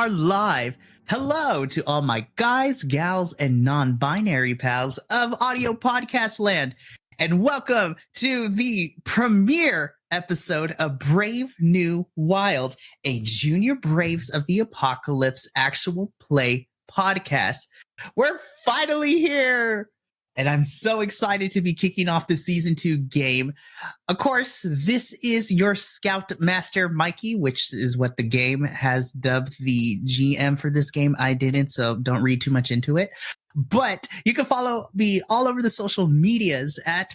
are live. Hello to all my guys, gals, and non-binary pals of audio podcast land. And welcome to the premiere episode of Brave New Wild, a Junior Braves of the Apocalypse actual play podcast. We're finally here. And I'm so excited to be kicking off the season 2 game. Of course, this is your Scout Master, Mikey, which is what the game has dubbed the GM for this game. I didn't, so don't read too much into it. But you can follow me all over the social medias at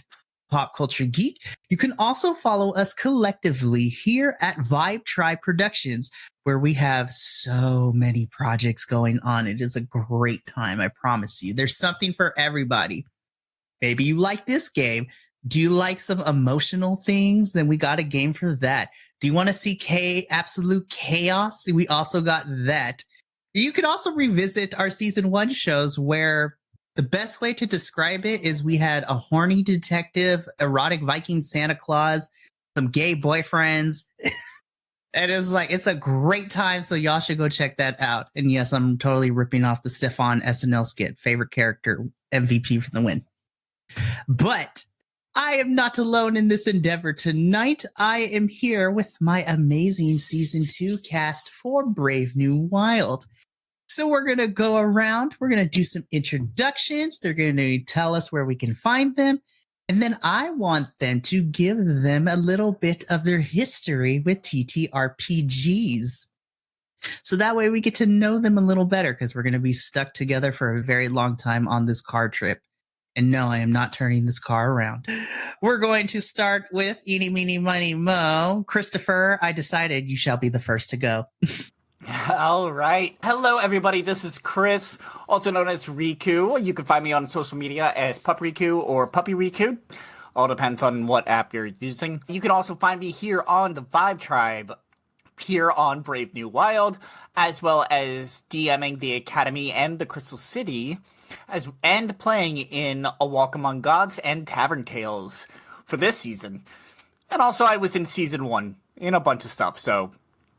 Pop Culture Geek. You can also follow us collectively here at Vibe Tribe Productions, where we have so many projects going on. It is a great time, I promise you. There's something for everybody. Maybe you like this game. Do you like some emotional things? Then we got a game for that. Do you want to see absolute chaos? We also got that. You can also revisit our season 1 shows where the best way to describe it is we had a horny detective, erotic Viking Santa Claus, some gay boyfriends. And it was like, it's a great time. So y'all should go check that out. And yes, I'm totally ripping off the Stefan SNL skit. Favorite character, MVP for the win. But I am not alone in this endeavor tonight. I am here with my amazing season 2 cast for Brave New Wild. So we're going to go around. We're going to do some introductions. They're going to tell us where we can find them. And then I want them to give them a little bit of their history with TTRPGs. So that way we get to know them a little better because we're going to be stuck together for a very long time on this car trip. And no, I am not turning this car around. We're going to start with Eeny, Meeny, Miny, Mo. Christopher, I decided you shall be the first to go. All right. Hello, everybody. This is Chris, also known as Riku. You can find me on social media as Pup Riku or Puppy Riku. All depends on what app you're using. You can also find me here on the Vibe Tribe, here on Brave New Wild, as well as DMing the Academy and the Crystal City, and playing in A Walk Among Gods and Tavern Tales for this season. And also I was in season 1 in a bunch of stuff, so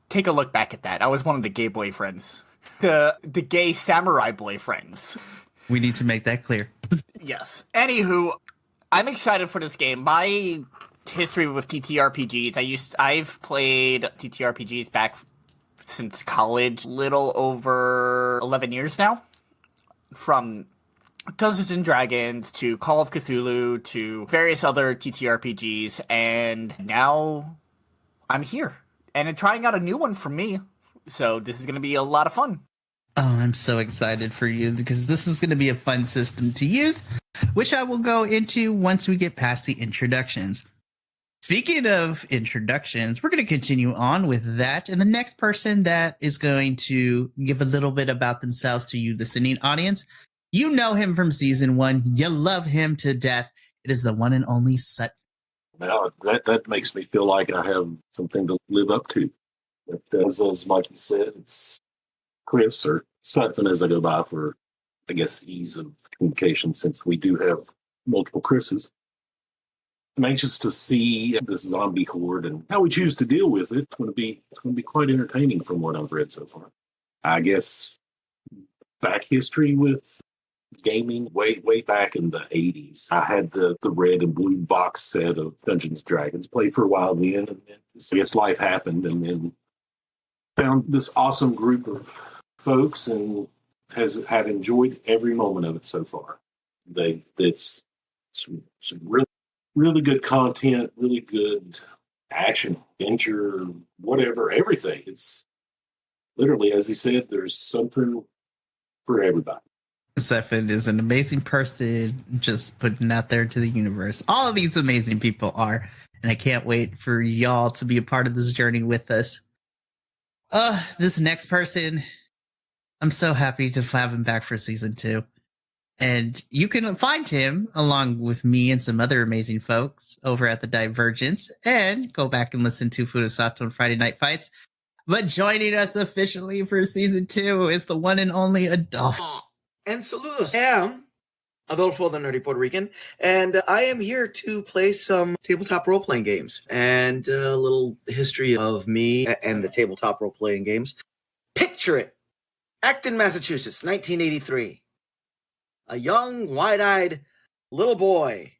take a look back at that. I was one of the gay boyfriends. The gay samurai boyfriends. We need to make that clear. Yes. Anywho, I'm excited for this game. My history with TTRPGs, I've played TTRPGs back since college, little over 11 years now. From Dungeons and Dragons to Call of Cthulhu to various other TTRPGs, and now I'm here. And I'm trying out a new one for me, so this is going to be a lot of fun. Oh, I'm so excited for you because this is going to be a fun system to use, which I will go into once we get past the introductions. Speaking of introductions, we're going to continue on with that. And the next person that is going to give a little bit about themselves to you, listening audience, you know him from season 1. You love him to death. It is the one and only Sutton. Now, that makes me feel like I have something to live up to. But as Mikey said, it's Chris or Sutton as I go by for, I guess, ease of communication since we do have multiple Chris's. I'm anxious to see this zombie horde and how we choose to deal with it. It's going to be quite entertaining from what I've read so far. I guess back history with gaming way back in the 80s. I had the red and blue box set of Dungeons and Dragons. Played for a while then, and then I guess life happened, and then found this awesome group of folks and have enjoyed every moment of it so far. It's some really good content, really good action, adventure, whatever, everything. It's literally, as he said, there's something for everybody. Sefin is an amazing person, just putting out there to the universe. All of these amazing people are, and I can't wait for y'all to be a part of this journey with us. This next person, I'm so happy to have him back for season 2. And you can find him along with me and some other amazing folks over at the Divergence, and go back and listen to Furusato and Friday Night Fights. But joining us officially for season 2 is the one and only Adolfo. And saludos. I am Adolfo, the nerdy Puerto Rican, and I am here to play some tabletop role-playing games and a little history of me and the tabletop role-playing games. Picture it. Acton, Massachusetts, 1983. A young, wide-eyed little boy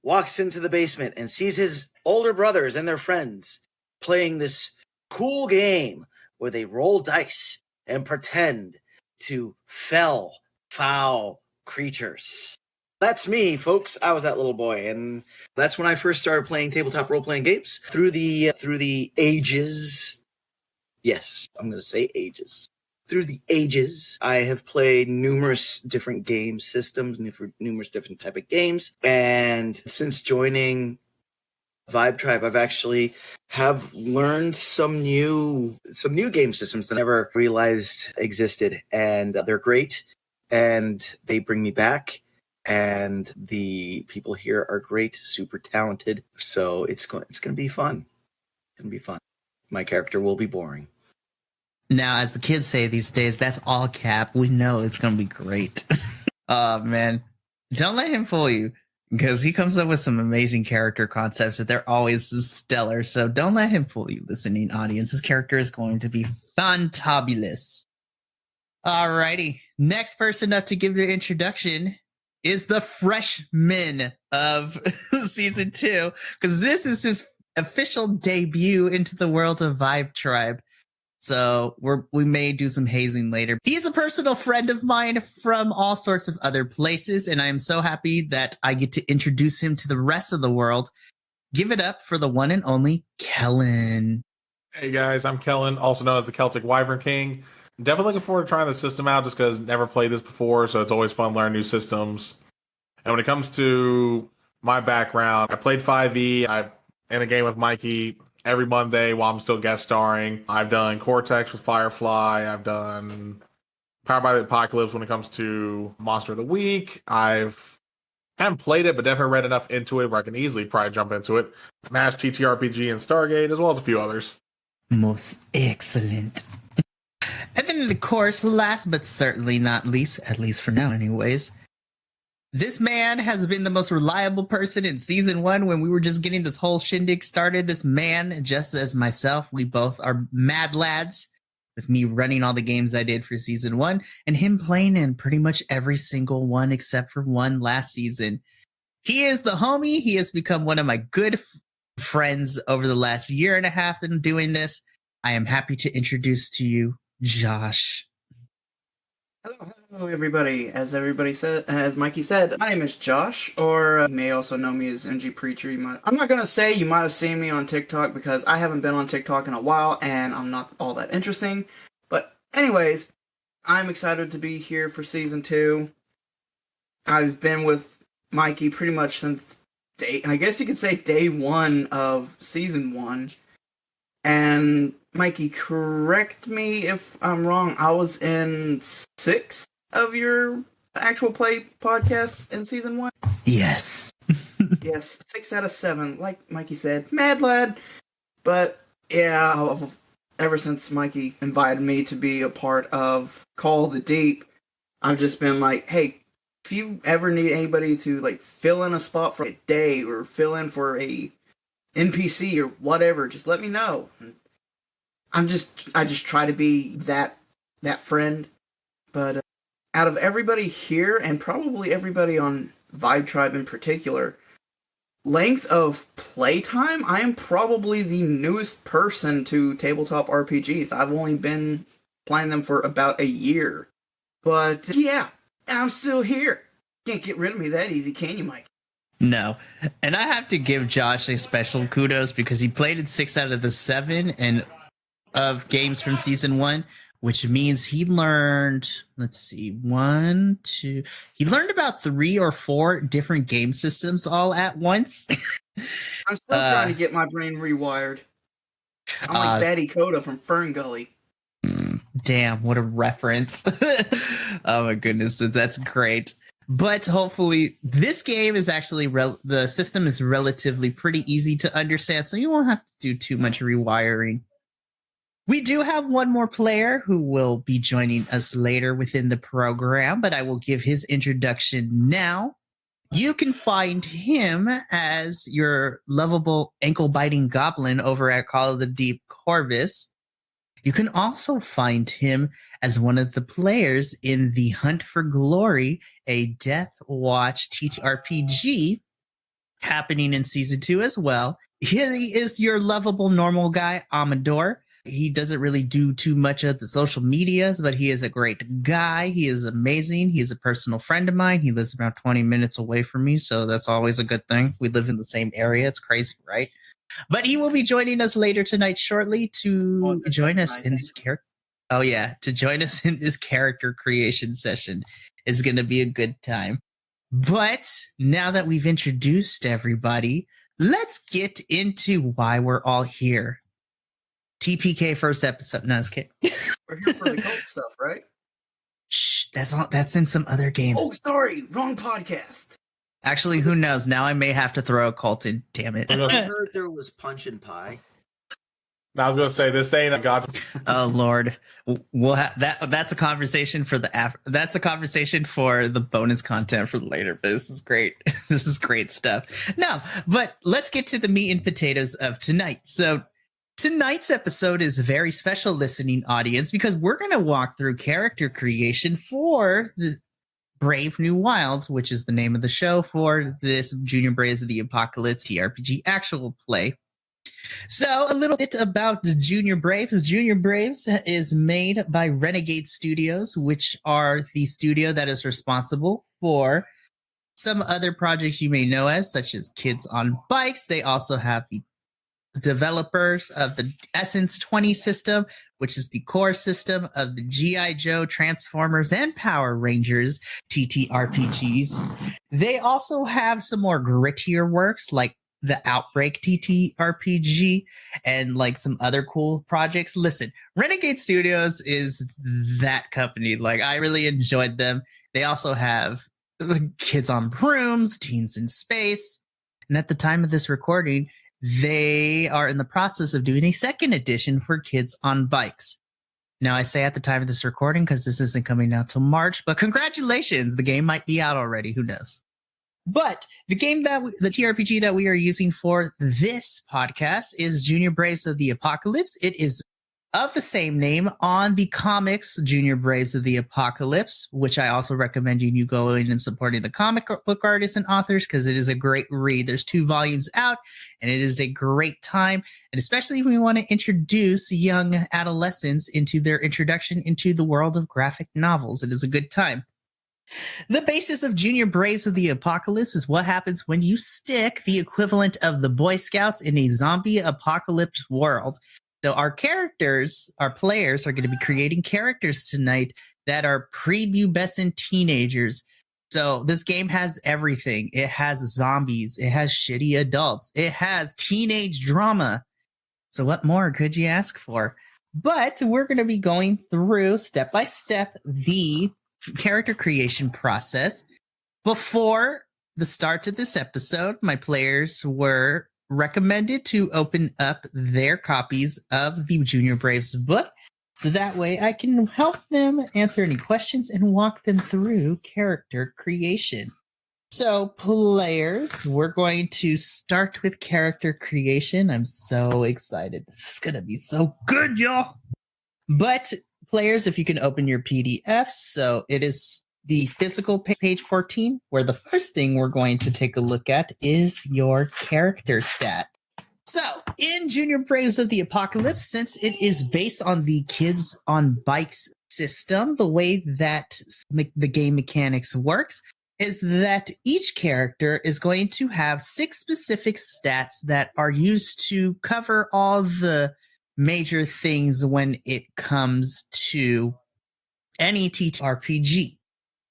walks into the basement and sees his older brothers and their friends playing this cool game where they roll dice and pretend to fell foul creatures. That's me, folks. I was that little boy, and that's when I first started playing tabletop role-playing games through the ages. Yes, I'm going to say ages. Through the ages, I have played numerous different game systems, numerous different type of games, and since joining Vibe Tribe, I've actually have learned some new game systems that I never realized existed, and they're great, and they bring me back. And the people here are great, super talented. So it's going to be fun. It's going to be fun. My character will be boring. Now, as the kids say these days, that's all cap. We know it's going to be great. Oh, man. Don't let him fool you, because he comes up with some amazing character concepts that they're always stellar. So don't let him fool you, listening audience. His character is going to be fantabulous. Alrighty. Next person up to give their introduction is the freshman of season 2, because this is his official debut into the world of Vibe Tribe. So we may do some hazing later. He's a personal friend of mine from all sorts of other places, and I am so happy that I get to introduce him to the rest of the world. Give it up for the one and only Kellin. Hey guys, I'm Kellin, also known as the Celtic Wyvern King. I'm definitely looking forward to trying the system out just because never played this before, so it's always fun learning new systems. And when it comes to my background, I played 5e. I'm in a game with Mikey every Monday while I'm still guest starring. I've done Cortex with Firefly. I've done Powered by the Apocalypse when it comes to Monster of the Week. I haven't played it, but definitely read enough into it where I can easily probably jump into it. Smash TTRPG and Stargate, as well as a few others. Most excellent. And then, of course, last but certainly not least, at least for now anyways, this man has been the most reliable person in season 1 when we were just getting this whole shindig started. This man, just as myself, we both are mad lads, with me running all the games I did for season 1 and him playing in pretty much every single one except for one last season. He is the homie. He has become one of my good friends over the last year and a half in doing this. I am happy to introduce to you Josh. Hello, everybody. As Mikey said, my name is Josh, or you may also know me as NG Preacher. I'm not gonna say you might have seen me on TikTok because I haven't been on TikTok in a while, and I'm not all that interesting. But anyways, I'm excited to be here for season 2. I've been with Mikey pretty much since I guess you could say day 1 of season 1. And Mikey, correct me if I'm wrong. I was in 6 of your actual play podcasts in season 1. Yes. Yes, 6 out of 7. Like Mikey said, mad lad. But yeah, ever since Mikey invited me to be a part of Call of the Deep, I've just been like, hey, if you ever need anybody to like fill in a spot for a day or fill in for a NPC or whatever, just let me know. I just try to be that friend. But out of everybody here, and probably everybody on Vibe Tribe in particular, length of playtime, I am probably the newest person to tabletop RPGs. I've only been playing them for about a year. But yeah, I'm still here. Can't get rid of me that easy, can you, Mike? No. And I have to give Josh a special kudos because he played in 6 out of the 7 of games from season 1, which means he learned, he learned about 3 or 4 different game systems all at once. I'm still trying to get my brain rewired. I'm like Batty Coda from Fern Gully. Damn, what a reference. Oh my goodness, that's great. But hopefully this game is actually, the system is relatively pretty easy to understand, so you won't have to do too much rewiring. We do have one more player who will be joining us later within the program, but I will give his introduction now. You can find him as your lovable ankle-biting goblin over at Call of the Deep Corvus. You can also find him as one of the players in the Hunt for Glory, a Death Watch TTRPG happening in season 2 as well. He is your lovable normal guy, Amador. He doesn't really do too much of the social medias, but he is a great guy. He is amazing. He is a personal friend of mine. He lives about 20 minutes away from me, so that's always a good thing. We live in the same area. It's crazy, right? But he will be joining us later tonight shortly to join us in this character. Oh, yeah, to join us in this character creation session. Is going to be a good time. But now that we've introduced everybody, let's get into why we're all here. TPK first episode. No, I was kidding. We're here for the cult stuff, right? Shh, that's in some other games. Oh, sorry, wrong podcast. Actually, who knows? Now I may have to throw a cult in. Damn it! I heard there was punch and pie. I was going to say this ain't a god. Oh Lord, we'll have that. That's a conversation for That's a conversation for the bonus content for later. But this is great. This is great stuff. No, but let's get to the meat and potatoes of tonight. So tonight's episode is a very special, listening audience, because we're going to walk through character creation for the Brave New Wilds, which is the name of the show for this Junior Braves of the Apocalypse TRPG actual play. So a little bit about the Junior Braves. Junior Braves is made by Renegade Studios, which are the studio that is responsible for some other projects you may know as, such as Kids on Bikes. They also have the developers of the Essence 20 system, which is the core system of the G.I. Joe, Transformers, and Power Rangers TTRPGs. They also have some more grittier works like the Outbreak TTRPG and like some other cool projects. Listen, Renegade Studios is that company. Like, I really enjoyed them. They also have Kids on Brooms, Teens in Space. And at the time of this recording, they are in the process of doing a second edition for Kids on Bikes. Now, I say at the time of this recording because this isn't coming out till March, but congratulations, the game might be out already. Who knows? But the game the TRPG that we are using for this podcast is Junior Braves of the Apocalypse. It is of the same name on the comics Junior Braves of the Apocalypse, which I also recommend you go in and supporting the comic book artists and authors because it is a great read. There's 2 volumes out and it is a great time. And especially when we want to introduce young adolescents into their introduction into the world of graphic novels. It is a good time. The basis of Junior Braves of the Apocalypse is what happens when you stick the equivalent of the Boy Scouts in a zombie apocalypse world. So our players are going to be creating characters tonight that are prepubescent teenagers. So this game has everything. It has zombies. It has shitty adults. It has teenage drama. So what more could you ask for? But we're going to be going through step by step the character creation process. Before the start of this episode, my players were recommended to open up their copies of the Junior Braves book, so that way I can help them answer any questions and walk them through character creation. So, players, we're going to start with character creation. I'm so excited. This is going to be so good, y'all. But, players, if you can open your PDFs, so it is the physical page 14, where the first thing we're going to take a look at is your character stat. So, in Junior Braves of the Apocalypse, since it is based on the Kids on Bikes system, the way that the game mechanics works is that each character is going to have 6 specific stats that are used to cover all the major things when it comes to any TTRPG.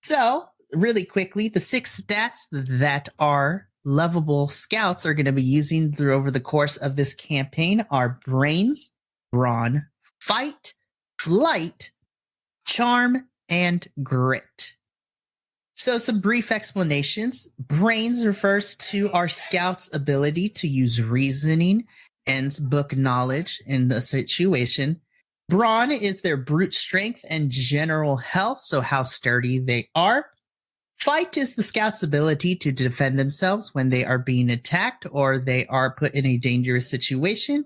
So, really quickly, the 6 stats that our lovable scouts are going to be using over the course of this campaign are brains, brawn, fight, flight, charm, and grit. So, some brief explanations. Brains refers to our scouts' ability to use reasoning and book knowledge in a situation. Brawn is their brute strength and general health, so how sturdy they are. Fight is the scout's ability to defend themselves when they are being attacked or they are put in a dangerous situation.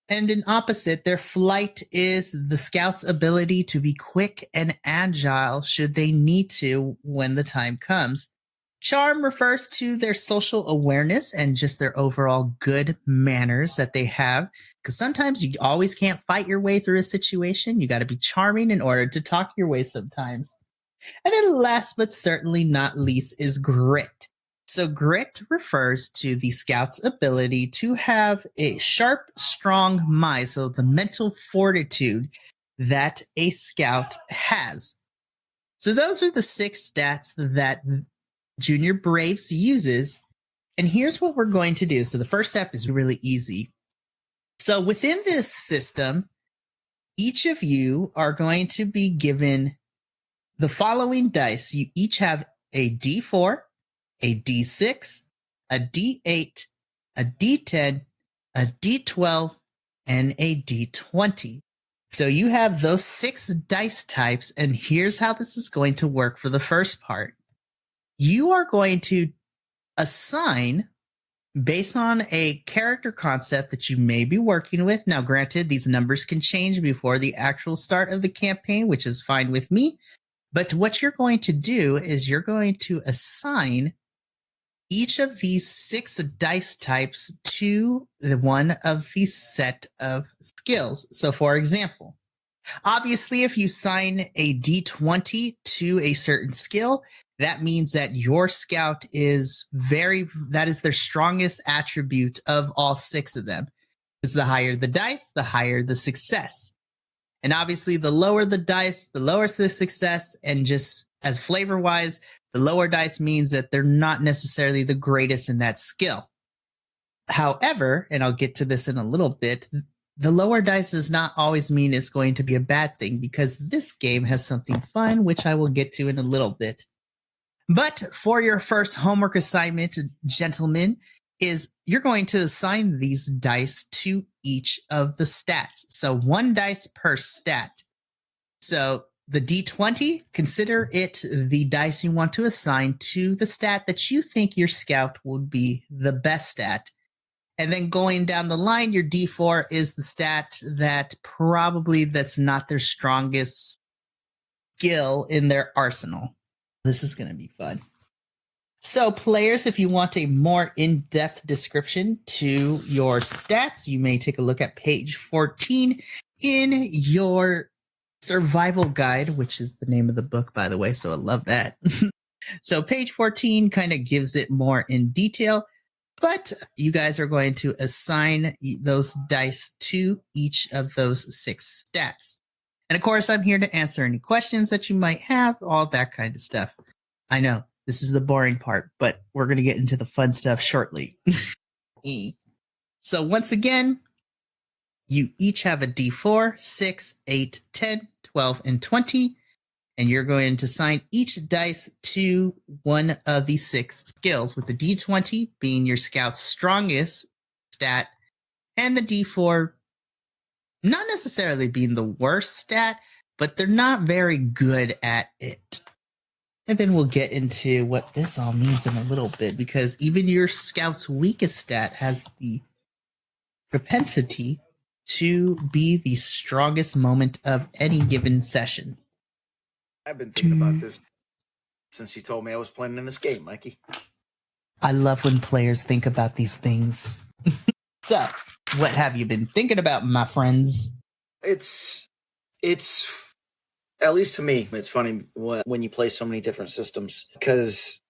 And in opposite, their flight is the scout's ability to be quick and agile should they need to when the time comes. Charm refers to their social awareness and just their overall good manners that they have. Because sometimes you always can't fight your way through a situation. You got to be charming in order to talk your way sometimes. And then last but certainly not least is grit. So grit refers to the scout's ability to have a sharp, strong mind. So the mental fortitude that a scout has. So those are the 6 stats that Junior Braves uses. And here's what we're going to do. So the first step is really easy. So within this system, each of you are going to be given the following dice. You each have a D4, a D6, a D8, a D10, a D12, and a D20. So you have those 6 dice types, and here's how this is going to work for the first part. You are going to assign based on a character concept that you may be working with. Now, granted, these numbers can change before the actual start of the campaign, which is fine with me. But what you're going to do is you're going to assign each of these 6 dice types to the one of the set of skills. So, for example, obviously, if you assign a D20 to a certain skill, that means that your scout is that is their strongest attribute of all 6 of them. Because the higher the dice, the higher the success. And obviously, the lower the dice, the lower the success. And just as flavor-wise, the lower dice means that they're not necessarily the greatest in that skill. However, and I'll get to this in a little bit, the lower dice does not always mean it's going to be a bad thing, because this game has something fun, which I will get to in a little bit. But for your first homework assignment, gentlemen, is you're going to assign these dice to each of the stats. So 1 dice per stat. So the D20, consider it the dice you want to assign to the stat that you think your scout would be the best at. And then going down the line, your D4 is the stat that that's not their strongest skill in their arsenal. This is going to be fun. So players, if you want a more in-depth description to your stats, you may take a look at page 14 in your survival guide, which is the name of the book, by the way. So I love that. So page 14 kind of gives it more in detail, but you guys are going to assign those dice to each of those 6 stats. And of course, I'm here to answer any questions that you might have, all that kind of stuff. I know this is the boring part, but we're going to get into the fun stuff shortly. So once again, you each have a D4, 6, 8, 10, 12, and 20. And you're going to assign each dice to one of the 6 skills, with the D20 being your scout's strongest stat, and the D4 not necessarily being the worst stat, but they're not very good at it. And then we'll get into what this all means in a little bit, because even your scout's weakest stat has the propensity to be the strongest moment of any given session. I've been thinking about this since you told me I was playing in this game, Mikey. I love when players think about these things. So, what have you been thinking about, my friends? It's at least to me, it's funny when you play so many different systems, because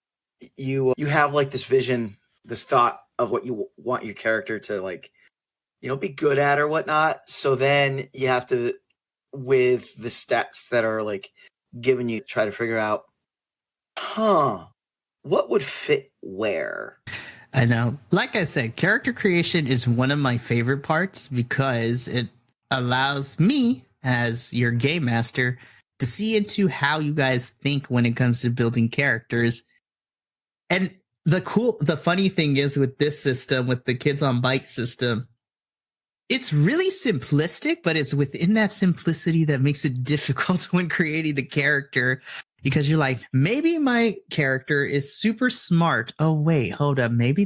you have like this vision, this thought of what you want your character to, like, you know, be good at or whatnot. So then you have to, with the stats that are like given, you try to figure out, what would fit where? I know. Like I said, character creation is one of my favorite parts, because it allows me, as your game master, to see into how you guys think when it comes to building characters. And the funny thing is, with this system, with the Kids on Bike system, it's really simplistic, but it's within that simplicity that makes it difficult when creating the character, because you're like, maybe my character is super smart. Oh, wait, hold up. Maybe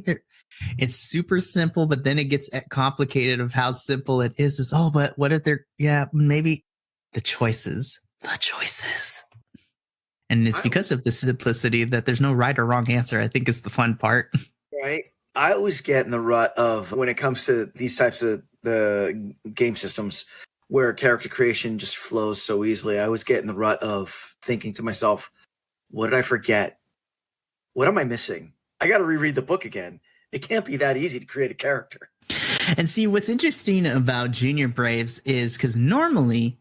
It's super simple, but then it gets complicated of how simple it is. Is but what if they're maybe the choices. And it's because of the simplicity that there's no right or wrong answer. I think is the fun part. Right. I always get in the rut of when it comes to these types of the game systems where character creation just flows so easily. I always get in the rut of thinking to myself, what did I forget? What am I missing? I got to reread the book again. It can't be that easy to create a character. And see, what's interesting about Junior Braves is because normally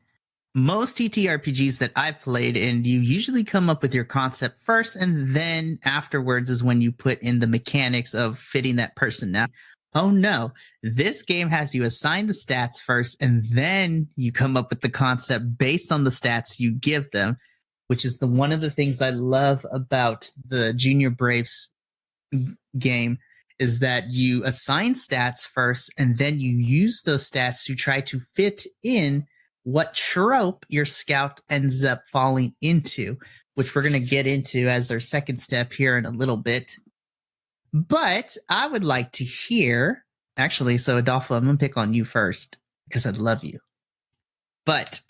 most TTRPGs that I've played, and you usually come up with your concept first, and then afterwards is when you put in the mechanics of fitting that person now. Oh no, this game has you assign the stats first, and then you come up with the concept based on the stats you give them, which is one of the things I love about the Junior Braves game is that you assign stats first, and then you use those stats to try to fit in what trope your scout ends up falling into, which we're going to get into as our second step here in a little bit. But I would like to hear, actually, so Adolfo, I'm going to pick on you first because I love you. But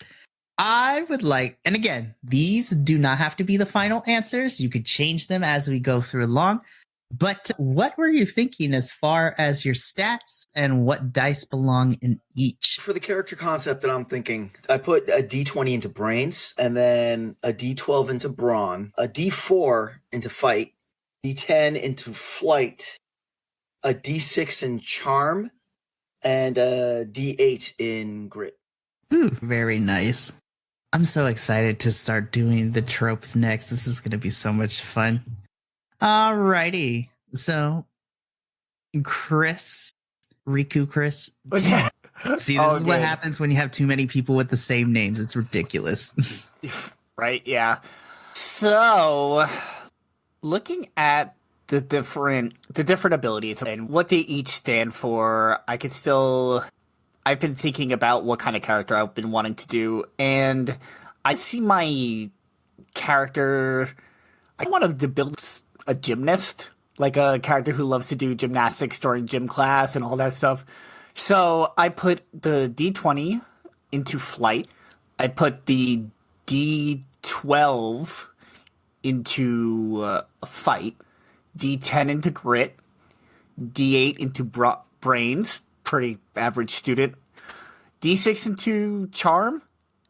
I would like, and again, these do not have to be the final answers. You could change them as we go through along. But what were you thinking as far as your stats and what dice belong in each? For the character concept that I'm thinking, I put a D20 into brains, and then a D12 into brawn, a D4 into fight, D10 into flight, a D6 in charm, and a D8 in grit. Ooh, very nice. I'm so excited to start doing the tropes next. This is going to be so much fun. Alrighty, so Chris. See, this is what happens when you have too many people with the same names. It's ridiculous. Right? Yeah. So, looking at the different abilities and what they each stand for, I've been thinking about what kind of character I've been wanting to do, and I see my character. I want to build a gymnast, like a character who loves to do gymnastics during gym class and all that stuff. So I put the D20 into flight. I put the D12 into fight, D10 into grit, D8 into brains, pretty average student, D6 into charm,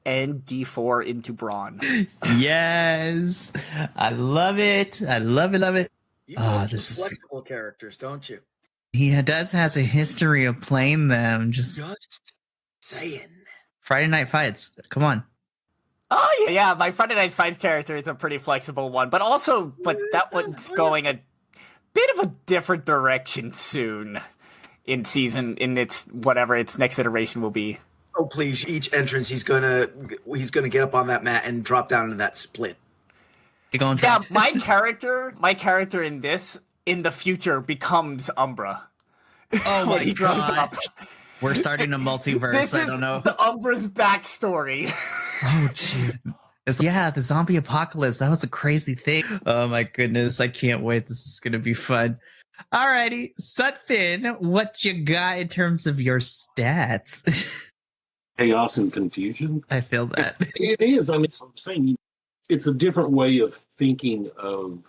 and D4 into brawn. Yes, I love it. I love it. You have flexible characters, don't you? He has a history of playing them. Just saying. Friday Night Fights. Come on. Oh yeah. My Friday Night Fights character is a pretty flexible one, but that one's going a bit of a different direction soon in its next iteration will be. Oh please! Each entrance, he's gonna get up on that mat and drop down into that split. You're going. Yeah, my character in the future becomes Umbra. Oh my he grows God. up. We're starting a multiverse. This I don't know. The Umbra's backstory. Oh jeez. Yeah, the zombie apocalypse. That was a crazy thing. Oh my goodness. I can't wait. This is gonna be fun. Alrighty. Sutphin, what you got in terms of your stats? Chaos and confusion. I feel that. It is. I mean, I'm saying it's a different way of thinking of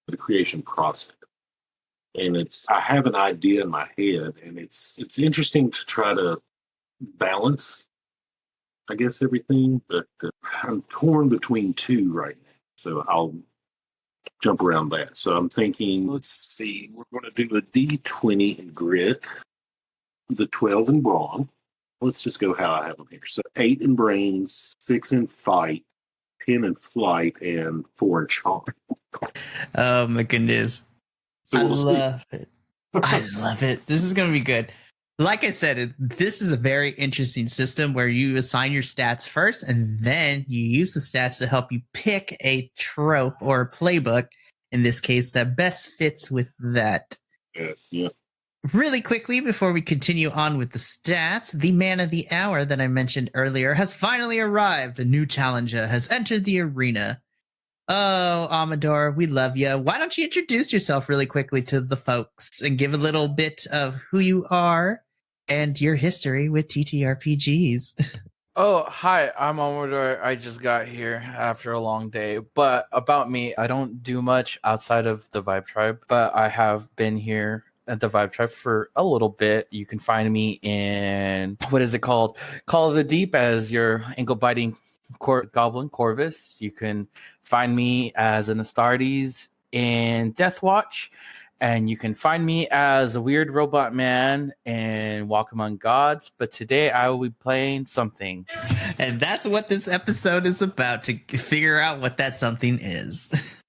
the creation process. And I have an idea in my head, and it's interesting to try to balance, I guess, everything. But I'm torn between two right now. So I'll jump around that. So I'm thinking, let's see, we're going to do a D20 in grit, the 12 in brawn. Let's just go how I have them here. So 8 in brains, 6 in fight, 10 in flight, and 4 in charm. Oh my goodness. So I love it. I love it. This is going to be good. Like I said, this is a very interesting system where you assign your stats first, and then you use the stats to help you pick a trope or a playbook, in this case, that best fits with that. Yeah. Really quickly, before we continue on with the stats, the man of the hour that I mentioned earlier has finally arrived. A new challenger has entered the arena. Oh, Amador, we love you. Why don't you introduce yourself really quickly to the folks and give a little bit of who you are and your history with TTRPGs? Oh, hi, I'm Amador. I just got here after a long day. But about me, I don't do much outside of the Vibe Tribe, but I have been here at the Vibe Tribe for a little bit. You can find me in, what is it called? Call of the Deep as your ankle-biting goblin, Corvus. You can find me as an Astartes in Death Watch. And you can find me as a weird robot man in Walk Among Gods. But today I will be playing something. And that's what this episode is about, to figure out what that something is.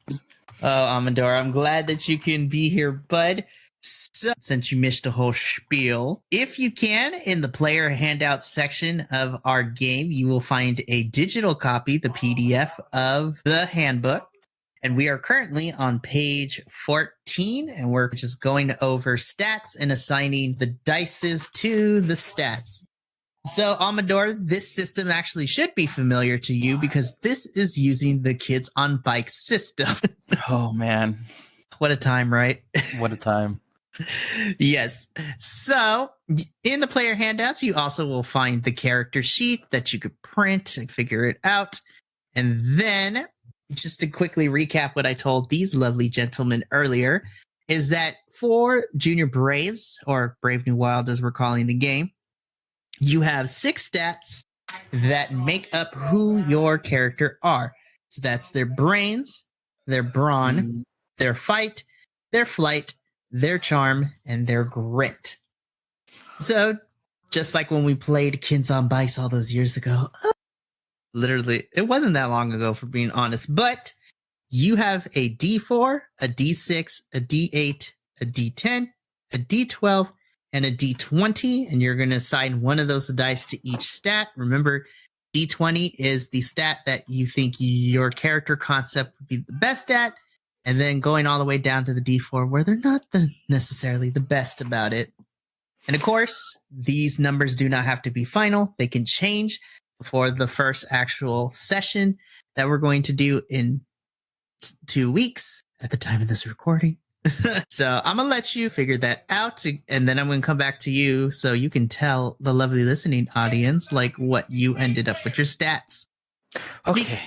Oh, Amador, I'm glad that you can be here, bud. So, since you missed the whole spiel, if you can, in the player handout section of our game, you will find a digital copy, the PDF of the handbook. And we are currently on page 14, and we're just going over stats and assigning the dices to the stats. So, Amador, this system actually should be familiar to you because this is using the Kids on Bikes system. Oh, man. What a time, right? What a time. Yes. So, in the player handouts, you also will find the character sheet that you could print and figure it out. And then, just to quickly recap what I told these lovely gentlemen earlier, is that for Junior Braves, or Brave New Wild as we're calling the game, you have 6 stats that make up who your character are. So that's their brains, their brawn, their fight, their flight, their charm, and their grit. So, just like when we played Kids on Bikes all those years ago, literally, it wasn't that long ago, for being honest, but you have a D4, a D6, a D8, a D10, a D12, and a D20, and you're going to assign one of those dice to each stat. Remember, D20 is the stat that you think your character concept would be the best at, and then going all the way down to the D4 where they're not necessarily the best about it. And of course, these numbers do not have to be final. They can change before the first actual session that we're going to do in 2 weeks at the time of this recording. So I'm going to let you figure that out, and then I'm going to come back to you so you can tell the lovely listening audience like what you ended up with your stats. Okay.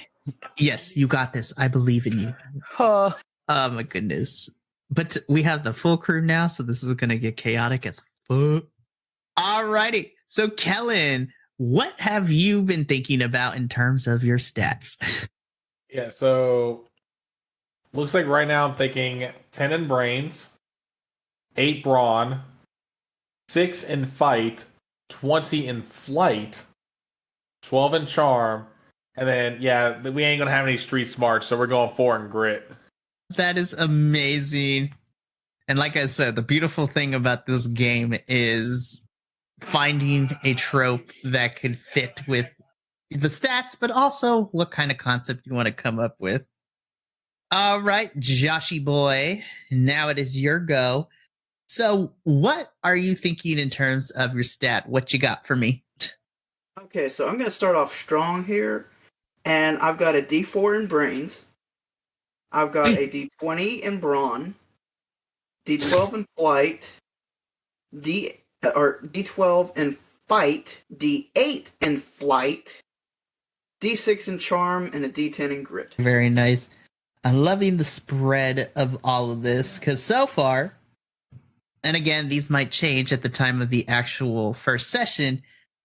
Yes, you got this. I believe in you. Oh my goodness. But we have the full crew now, so this is going to get chaotic as fuck. Alrighty. So Kellin, what have you been thinking about in terms of your stats? Yeah, so looks like right now I'm thinking 10 in brains, 8 brawn, 6 in fight, 20 in flight, 12 in charm, and then, yeah, we ain't going to have any street smarts, so we're going 4 in grit. That is amazing. And like I said, the beautiful thing about this game is finding a trope that could fit with the stats, but also what kind of concept you want to come up with. All right, Joshy boy, now it is your go. So what are you thinking in terms of your stat? What you got for me? Okay, so I'm going to start off strong here, and I've got a D4 in brains. I've got a D20 in brawn, D12 in flight, D12 in fight, D8 in flight, D6 in charm, and a D10 in grit. Very nice. I'm loving the spread of all of this because so far, and again, these might change at the time of the actual first session,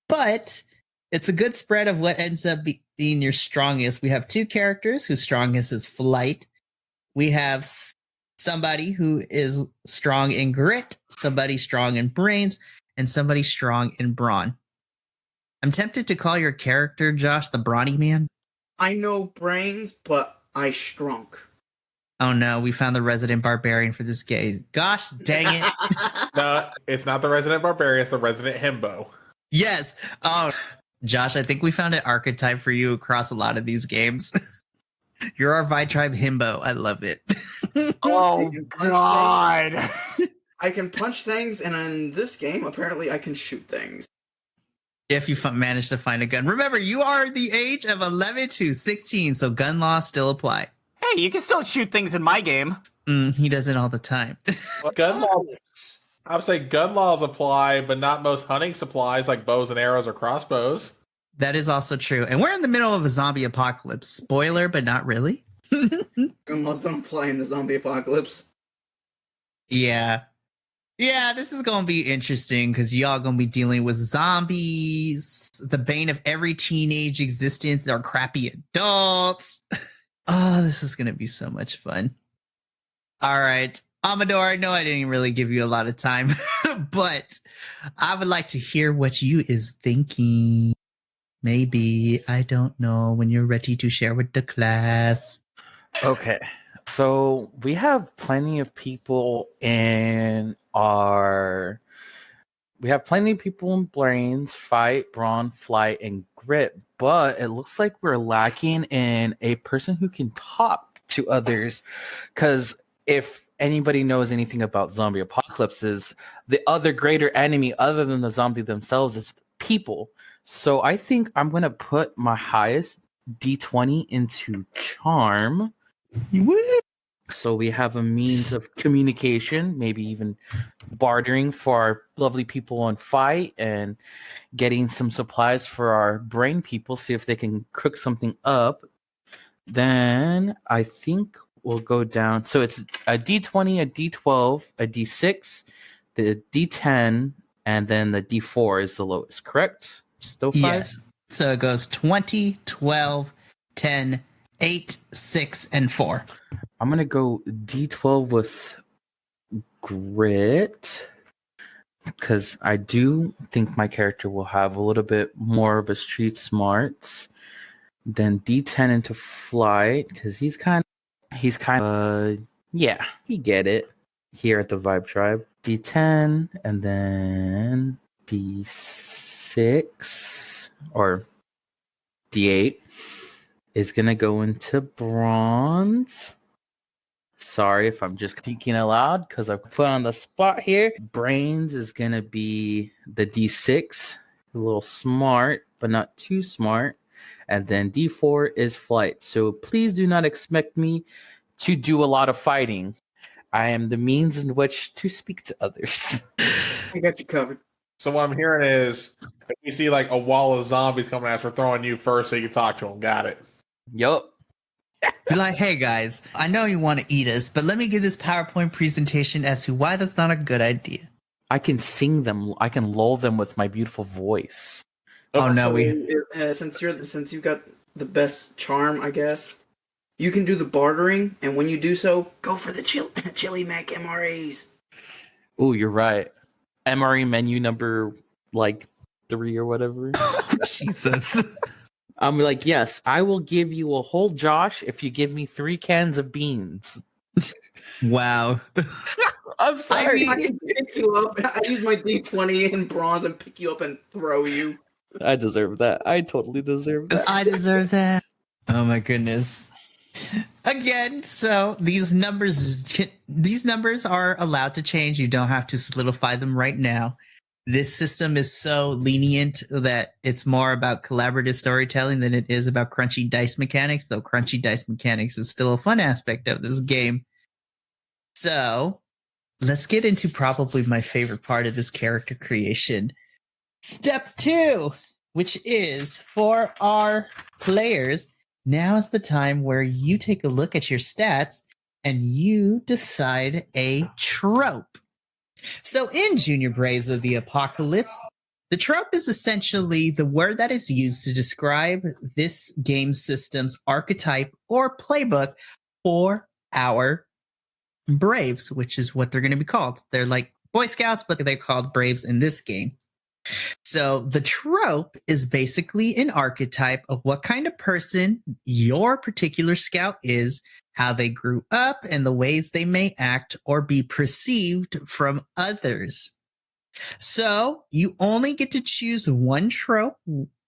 but it's a good spread of what ends up being your strongest. We have 2 characters whose strongest is flight. We have somebody who is strong in grit, somebody strong in brains, and somebody strong in brawn. I'm tempted to call your character, Josh, the brawny man. I know brains, but I strunk. Oh no, we found the resident barbarian for this game. Gosh dang it. No, it's not the resident barbarian, it's the resident himbo. Yes. Oh, Josh, I think we found an archetype for you across a lot of these games. You're our Vi Tribe himbo. I love it. Oh, God. I can punch things, and in this game, apparently I can shoot things. If you manage to find a gun. Remember, you are the age of 11 to 16, so gun laws still apply. Hey, you can still shoot things in my game. He does it all the time. Gun laws. I would say gun laws apply, but not most hunting supplies like bows and arrows or crossbows. That is also true. And we're in the middle of a zombie apocalypse. Spoiler, but not really. Unless I'm playing the zombie apocalypse. Yeah. Yeah, this is going to be interesting because y'all going to be dealing with zombies, the bane of every teenage existence, are crappy adults. Oh, this is going to be so much fun. All right. Amador, I know I didn't really give you a lot of time, but I would like to hear what you is thinking. Maybe, I don't know, when you're ready to share with the class. Okay. So we have plenty of people in brains, fight, brawn, flight, and grit, but it looks like we're lacking in a person who can talk to others. Because if anybody knows anything about zombie apocalypses, the other greater enemy other than the zombie themselves is people. So I think I'm going to put my highest D20 into charm. So we have a means of communication, maybe even bartering for our lovely people on fight and getting some supplies for our brain people, see if they can cook something up. Then I think we'll go down. So it's a D20, a D12, a D6, the D10, and then the D4 is the lowest, correct? Still 5? Yes. So it goes 20, 12, 10, 8, 6, and 4. I'm going to go D12 with grit because I do think my character will have a little bit more of a street smarts. Then D10 into flight because he's kind of, yeah, he get it here at the Vibe Tribe. D10 and then D6 or D8 is going to go into bronze. Sorry if I'm just thinking aloud because I put on the spot here. Brains is going to be the D6, a little smart, but not too smart. And then D4 is flight. So please do not expect me to do a lot of fighting. I am the means in which to speak to others. I got you covered. So what I'm hearing is, if you see like a wall of zombies coming at us, we're throwing you first so you can talk to them. Got it. Yup. Be like, hey guys, I know you want to eat us, but let me give this PowerPoint presentation as to why that's not a good idea. I can sing them. I can lull them with my beautiful voice. Oh no, Since you've got the best charm, I guess you can do the bartering, and when you do so, go for the chili mac MREs. Oh, you're right. MRE menu number like 3 or whatever. Jesus. I'm like, yes, I will give you a whole Josh if you give me 3 cans of beans. Wow. I'm sorry. I can pick you up. I use my D20 in bronze and pick you up and throw you. I deserve that. I totally deserve that. I deserve that. Oh my goodness. Again, so these numbers are allowed to change. You don't have to solidify them right now. This system is so lenient that it's more about collaborative storytelling than it is about crunchy dice mechanics, though crunchy dice mechanics is still a fun aspect of this game. So let's get into probably my favorite part of this character creation. Step 2, which is for our players. Now is the time where you take a look at your stats and you decide a trope. So in Junior Braves of the Apocalypse, the trope is essentially the word that is used to describe this game system's archetype or playbook for our Braves, which is what they're going to be called. They're like Boy Scouts, but they're called Braves in this game. So the trope is basically an archetype of what kind of person your particular scout is, how they grew up, and the ways they may act or be perceived from others. So you only get to choose one trope,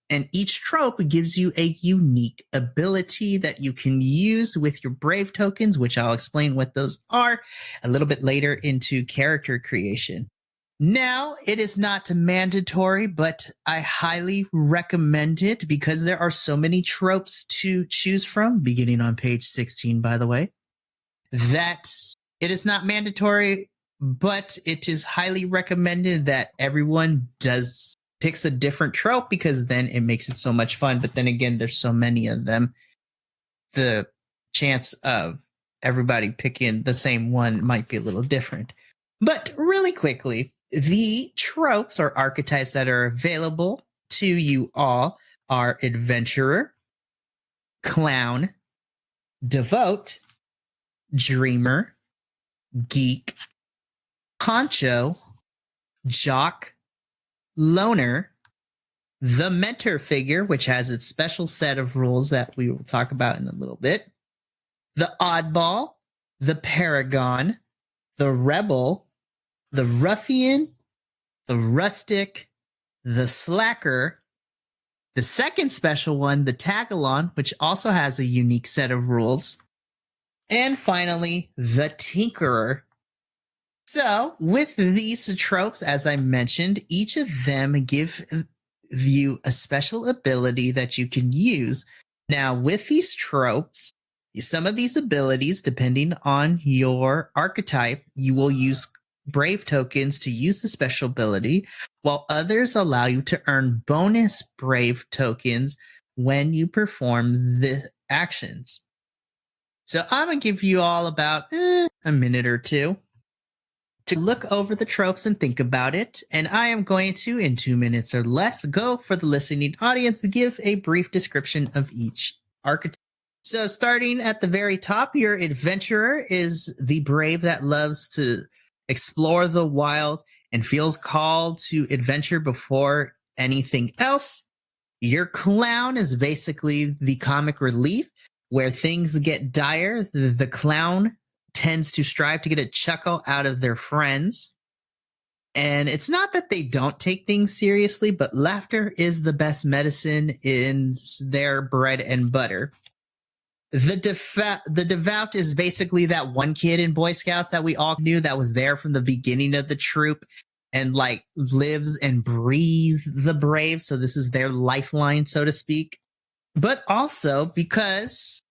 and each trope gives you a unique ability that you can use with your Brave tokens, which I'll explain what those are a little bit later into character creation. Now, it is not mandatory, but I highly recommend it because there are so many tropes to choose from, beginning on page 16, by the way, that it is not mandatory, but it is highly recommended that everyone picks a different trope because then it makes it so much fun. But then again, there's so many of them. The chance of everybody picking the same one might be a little different. But really quickly, the tropes or archetypes that are available to you all are adventurer, clown, devote, dreamer, geek, honcho, jock, loner, the mentor figure, which has its special set of rules that we will talk about in a little bit, the oddball, the paragon, the rebel, the ruffian, the rustic, the slacker, the second special one, the tagalon, which also has a unique set of rules, and finally, the tinkerer. So, with these tropes, as I mentioned, each of them give you a special ability that you can use. Now, with these tropes, some of these abilities, depending on your archetype, you will use brave tokens to use the special ability, while others allow you to earn bonus brave tokens when you perform the actions. So I'm going to give you all about a minute or two to look over the tropes and think about it. And I am going to, in 2 minutes or less, go for the listening audience to give a brief description of each archetype. So starting at the very top, your adventurer is the brave that loves to explore the wild and feels called to adventure before anything else. Your clown is basically the comic relief. Where things get dire, the clown tends to strive to get a chuckle out of their friends. And it's not that they don't take things seriously, but laughter is the best medicine in their bread and butter. The devout is basically that one kid in Boy Scouts that we all knew that was there from the beginning of the troop and like lives and breathes the brave. So this is their lifeline, so to speak. But also because,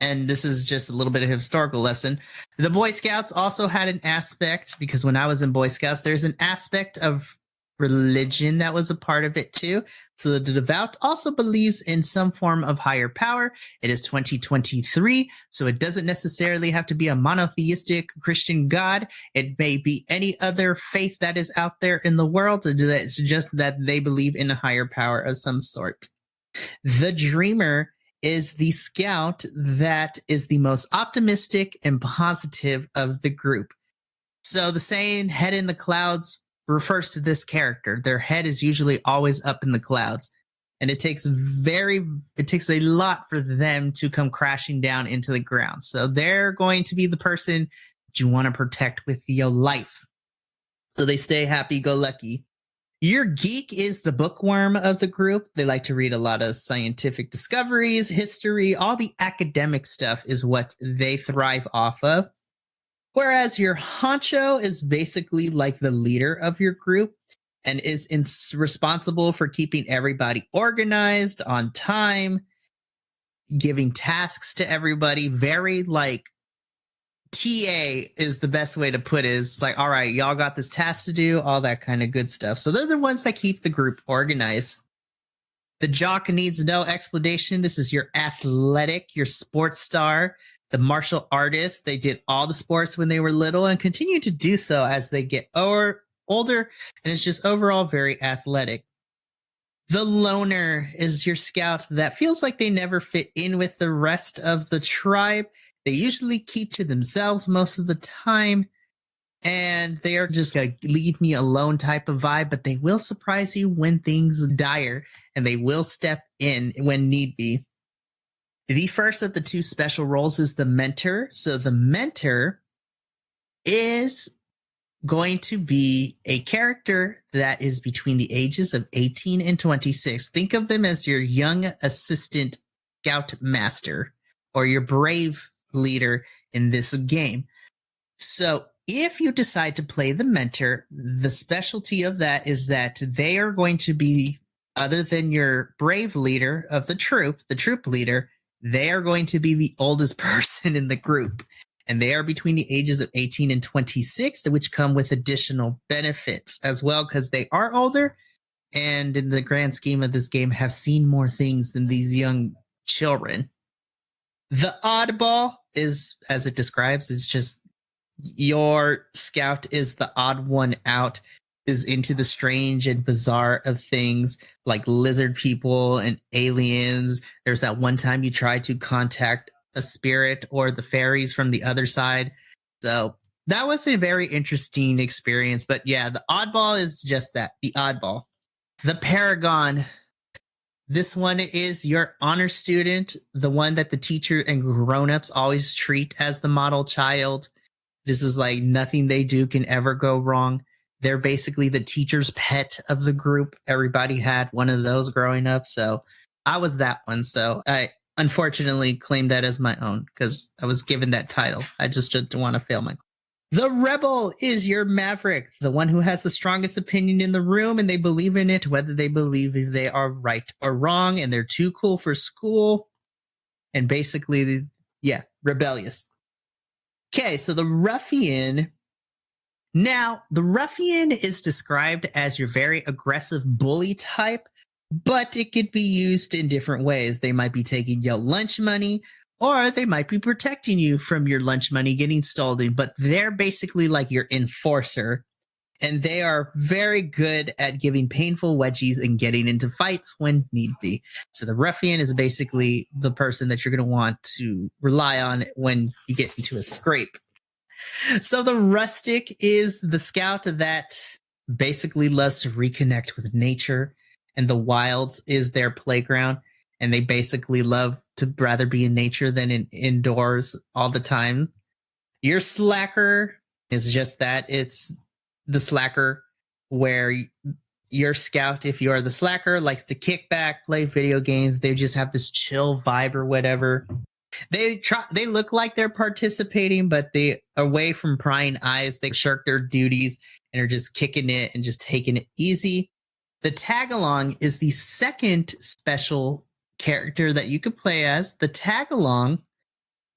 and this is just a little bit of a historical lesson, the Boy Scouts also had an aspect, because when I was in Boy Scouts, there's an aspect of religion that was a part of it too. So the devout also believes in some form of higher power. It is 2023, so it doesn't necessarily have to be a monotheistic Christian God. It may be any other faith that is out there in the world. It's just that they believe in a higher power of some sort. The dreamer is the scout that is the most optimistic and positive of the group. So the saying head in the clouds refers to this character. Their head is usually always up in the clouds. And it takes a lot for them to come crashing down into the ground. So they're going to be the person that you want to protect with your life. So they stay happy-go-lucky. Your geek is the bookworm of the group. They like to read a lot of scientific discoveries, history, all the academic stuff is what they thrive off of. Whereas your honcho is basically like the leader of your group and is responsible for keeping everybody organized, on time, giving tasks to everybody. Very like TA is the best way to put it. It's like, all right, y'all got this task to do, all that kind of good stuff. So they're the ones that keep the group organized. The jock needs no explanation. This is your athletic, your sports star, the martial artist. They did all the sports when they were little and continue to do so as they get older. And it's just overall very athletic. The loner is your scout that feels like they never fit in with the rest of the tribe. They usually keep to themselves most of the time, and they are just a leave me alone type of vibe, but they will surprise you when things dire, and they will step in when need be. The first of the two special roles is the mentor. So the mentor is going to be a character that is between the ages of 18 and 26. Think of them as your young assistant scout master or your brave leader in this game. So If you decide to play the mentor, the specialty of that is that they are going to be, other than your brave leader of the troop leader, they are going to be the oldest person in the group. And they are between the ages of 18 and 26, which come with additional benefits as well, because they are older and in the grand scheme of this game have seen more things than these young children. The oddball is, as it describes, is just your scout is the odd one out, is into the strange and bizarre of things like lizard people and aliens. There's that one time you tried to contact a spirit or the fairies from the other side. So that was a very interesting experience. But yeah, the oddball is just that, the oddball. The paragon. This one is your honor student, the one that the teacher and grown-ups always treat as the model child. This is like nothing they do can ever go wrong. They're basically the teacher's pet of the group. Everybody had one of those growing up. So I was that one. So I unfortunately claimed that as my own because I was given that title. I just didn't want to fail my. The rebel is your maverick, the one who has the strongest opinion in the room, and they believe in it, whether they believe if they are right or wrong, and they're too cool for school. And basically, yeah, rebellious. Okay, so the ruffian. Now, the ruffian is described as your very aggressive bully type, but it could be used in different ways. They might be taking your lunch money, or they might be protecting you from your lunch money getting stolen, but they're basically like your enforcer, and they are very good at giving painful wedgies and getting into fights when need be. So the ruffian is basically the person that you're going to want to rely on when you get into a scrape. So the rustic is the scout that basically loves to reconnect with nature, and the wilds is their playground, and they basically love to rather be in nature than indoors all the time. Your slacker is just that. It's the slacker where your scout, if you are the slacker, likes to kick back, play video games. They just have this chill vibe or whatever. They look like they're participating, but they away from prying eyes, they shirk their duties and are just kicking it and just taking it easy. The tag-along is the second special character that you could play as. The tag-along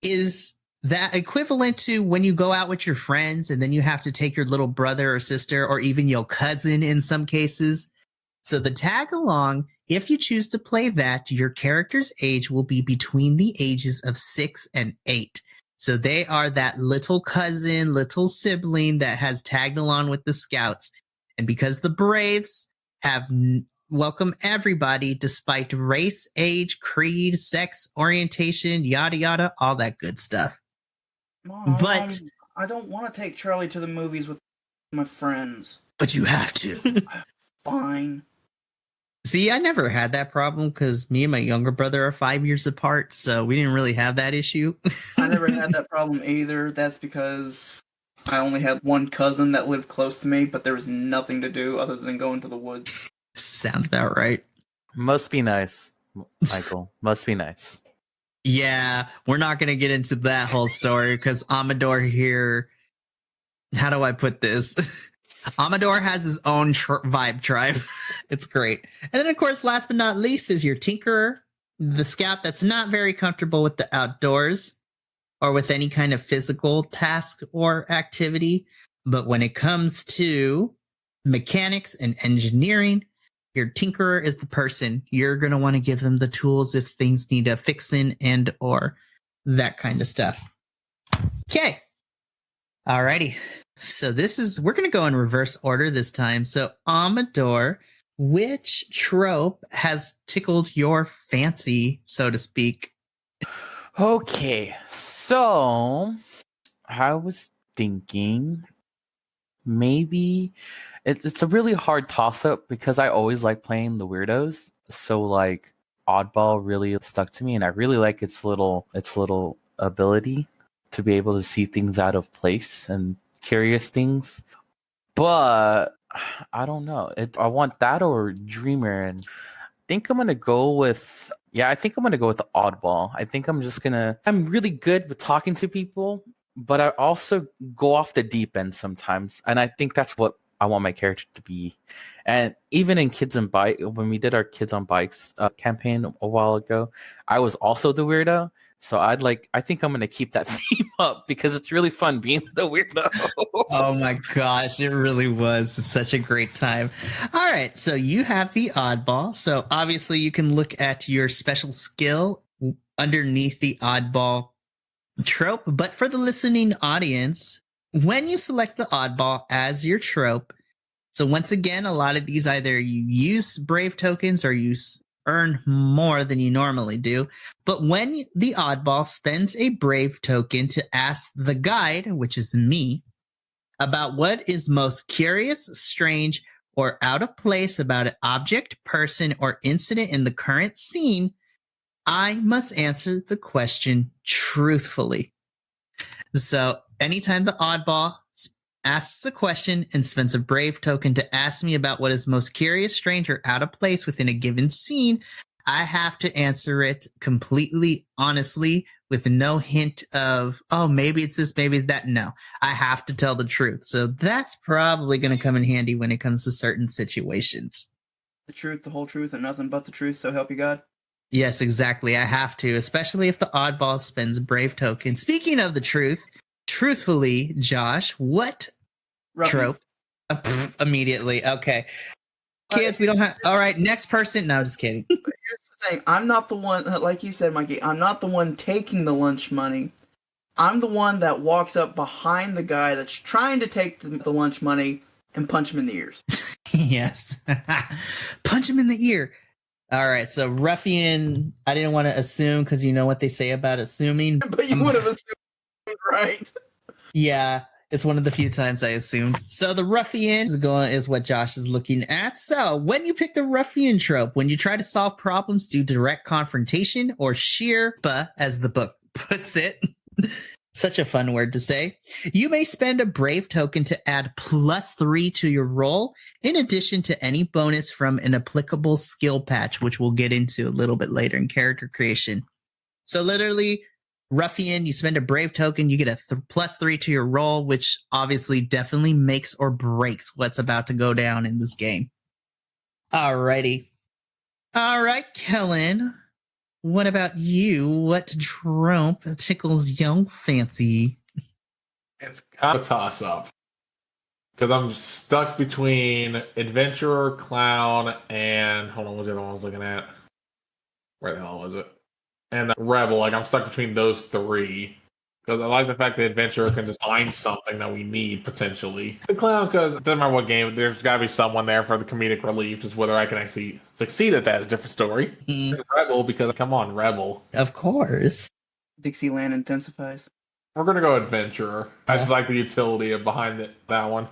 is that equivalent to when you go out with your friends and then you have to take your little brother or sister or even your cousin in some cases. So the tag-along, if you choose to play that, your character's age will be between the ages of 6 and 8. So they are that little cousin, little sibling that has tagged along with the scouts. And because the Braves have welcomed everybody despite race, age, creed, sex, orientation, yada, yada, all that good stuff. Mom, But I don't want to take Charlie to the movies with my friends. But you have to. Fine. See, I never had that problem because me and my younger brother are 5 years apart, so we didn't really have that issue. I never had that problem either. That's because I only had one cousin that lived close to me, but there was nothing to do other than go into the woods. Sounds about right. Must be nice, Michael. Must be nice. Yeah, we're not going to get into that whole story because Amador here, how do I put this? Amador has his own vibe tribe. It's great. And then, of course, last but not least is your Tinkerer, the scout that's not very comfortable with the outdoors or with any kind of physical task or activity. But when it comes to mechanics and engineering, your Tinkerer is the person. You're going to want to give them the tools if things need a fixing and or that kind of stuff. Okay. Alrighty. So we're going to go in reverse order this time. So Amador, which trope has tickled your fancy, so to speak? Okay, so I was thinking maybe it's a really hard toss-up because I always like playing the weirdos. So like Oddball really stuck to me, and I really like its little ability to be able to see things out of place and curious things. But I don't know. I want that or Dreamer, and I think I'm gonna go with Oddball. I think I'm really good with talking to people, but I also go off the deep end sometimes, and I think that's what I want my character to be. And even in Kids on Bike, when we did our Kids on Bikes campaign a while ago, I was also the weirdo. So I think I'm gonna keep that theme up because it's really fun being the weirdo. Oh my gosh, it really was. It's such a great time. All right, so you have the oddball. So obviously you can look at your special skill underneath the oddball trope. But for the listening audience, when you select the oddball as your trope, so once again, a lot of these either you use brave tokens or you earn more than you normally do. But when the oddball spends a brave token to ask the guide, which is me, about what is most curious, strange, or out of place about an object, person, or incident in the current scene, I must answer the question truthfully. So anytime the oddball asks a question and spends a brave token to ask me about what is most curious, strange, or out of place within a given scene, I have to answer it completely honestly with no hint of, oh, maybe it's this, maybe it's that. No, I have to tell the truth. So that's probably going to come in handy when it comes to certain situations. The truth, the whole truth, and nothing but the truth, so help you God. Yes, exactly. I have to, especially if the oddball spends a brave token. Speaking of the truth, truthfully, Josh, what trope? Immediately. Okay. Kids, we don't have. All right, next person. No, just kidding. Here's the thing. I'm not the one, like you said, Mikey, I'm not the one taking the lunch money. I'm the one that walks up behind the guy that's trying to take the lunch money and punch him in the ears. Yes. Punch him in the ear. All right, so ruffian, I didn't want to assume because you know what they say about assuming. But you would have assumed, right? Yeah, it's one of the few times I assumed. So the ruffian is what Josh is looking at. So when you pick the ruffian trope, when you try to solve problems through direct confrontation or sheer, as the book puts it, such a fun word to say, you may spend a brave token to add +3 to your roll, in addition to any bonus from an applicable skill patch, which we'll get into a little bit later in character creation. So literally, ruffian, you spend a brave token, you get a +3 to your roll, which obviously definitely makes or breaks what's about to go down in this game. Alrighty. All right, Kellin. What about you? What trope tickles your fancy? It's kind of a toss-up. Because I'm stuck between adventurer, clown, and... Hold on, what's the other one I was looking at? Where the hell was it? And rebel. Like, I'm stuck between those three. Because I like the fact that adventurer can just find something that we need, potentially. The clown, because it doesn't matter what game, there's got to be someone there for the comedic relief. Just whether I can actually succeed at that is a different story. Rebel, because, come on, rebel. Of course. Dixieland intensifies. We're going to go adventurer. I just like the utility of behind that one.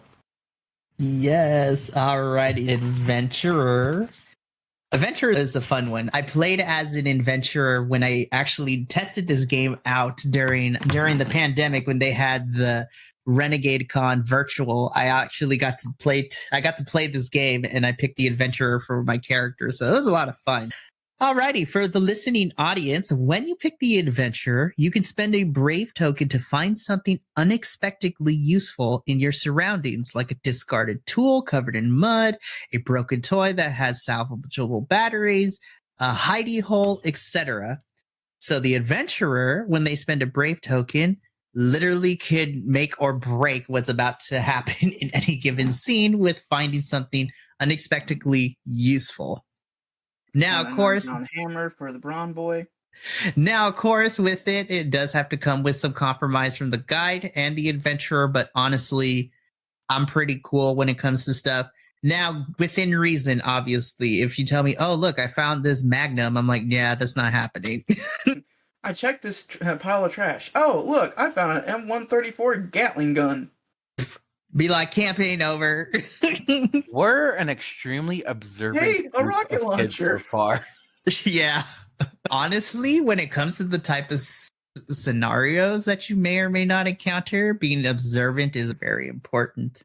Yes. Alrighty. Adventurer. Adventurer is a fun one. I played as an adventurer when I actually tested this game out during the pandemic when they had the Renegade Con virtual. I actually got to play this game, and I picked the adventurer for my character, so it was a lot of fun. Alrighty, for the listening audience, when you pick the adventurer, you can spend a brave token to find something unexpectedly useful in your surroundings, like a discarded tool covered in mud, a broken toy that has salvageable batteries, a hidey hole, etc. So the adventurer, when they spend a brave token, literally could make or break what's about to happen in any given scene with finding something unexpectedly useful. Now, of course, on hammer for the Brawn boy. Now, of course, with it does have to come with some compromise from the guide and the adventurer. But honestly, I'm pretty cool when it comes to stuff. Now, within reason, obviously, if you tell me, "Oh, look, I found this Magnum," I'm like, "Yeah, that's not happening." I checked this pile of trash. Oh, look, I found an M134 Gatling gun. Be like, campaign over. We're an extremely observant a rocket launcher so far. Yeah. Honestly, when it comes to the type of scenarios that you may or may not encounter, being observant is very important.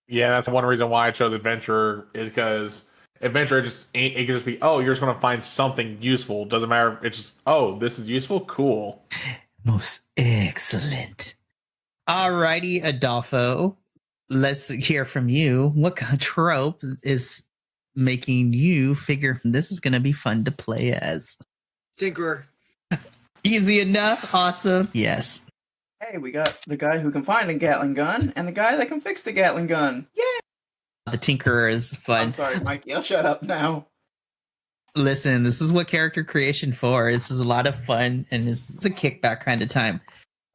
Yeah, that's one reason why I chose adventurer, is because adventure it can just be, oh, you're just going to find something useful. Doesn't matter. It's just, oh, this is useful. Cool. Most excellent. Alrighty, Adolfo. Let's hear from you. What kind of trope is making you figure this is going to be fun to play as? Tinkerer. Easy enough. Awesome. Yes. Hey, we got the guy who can find a Gatling gun and the guy that can fix the Gatling gun. Yay! The Tinkerer is fun. I'm sorry, Mikey. I'll shut up now. Listen, this is what character creation for. This is a lot of fun, and this is a kickback kind of time.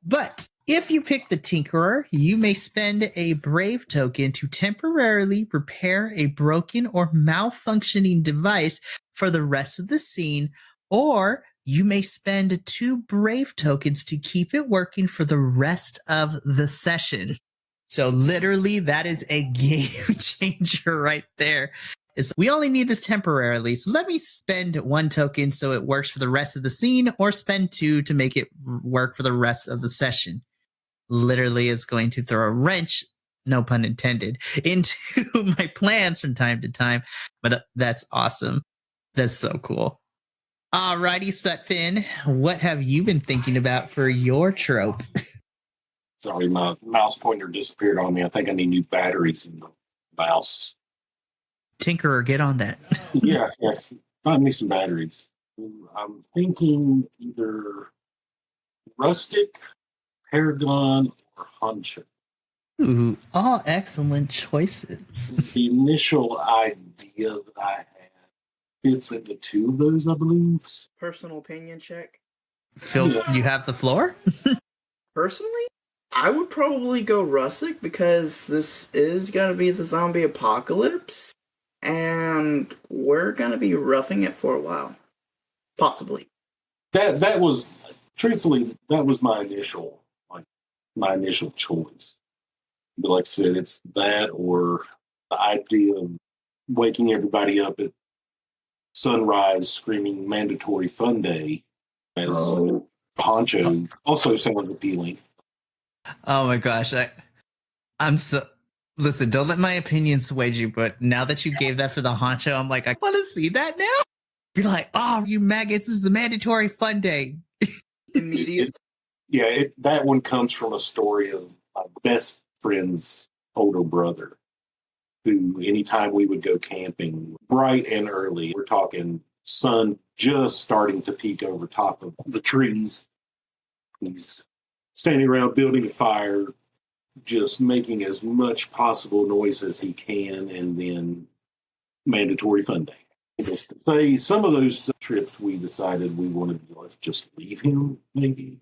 But if you pick the Tinkerer, you may spend a Brave token to temporarily repair a broken or malfunctioning device for the rest of the scene, or you may spend 2 Brave tokens to keep it working for the rest of the session. So literally, that is a game changer right there. We only need this temporarily, so let me spend 1 token so it works for the rest of the scene, or spend 2 to make it work for the rest of the session. Literally, it's going to throw a wrench, no pun intended, into my plans from time to time, but that's awesome. That's so cool. Alrighty, Sutphin, what have you been thinking about for your trope? Sorry, my mouse pointer disappeared on me. I think I need new batteries in the mouse. Tinkerer, get on that. Yeah. Find me some batteries. I'm thinking either Rustic, Paragon, or Honcho. Ooh, all excellent choices. The initial idea that I had fits into 2 of those, I believe. Personal opinion check. Phil, you have the floor? Personally, I would probably go Rustic because this is going to be the zombie apocalypse. And we're gonna be roughing it for a while, possibly. That was truthfully that was my initial choice. But like I said, it's that or the idea of waking everybody up at sunrise, screaming "mandatory fun day" as Honcho also sounds appealing. Oh my gosh, I'm so. Listen, don't let my opinion sway you, but now that you gave that for the Honcho, I'm like, I want to see that now. Be like, oh, you maggots, this is a mandatory fun day. Immediate. That one comes from a story of my best friend's older brother, who anytime we would go camping, bright and early, we're talking sun just starting to peek over top of the trees. He's standing around building a fire, just making as much possible noise as he can, and then mandatory fun day. Just to say, some of those trips we decided we wanted to just leave him, maybe.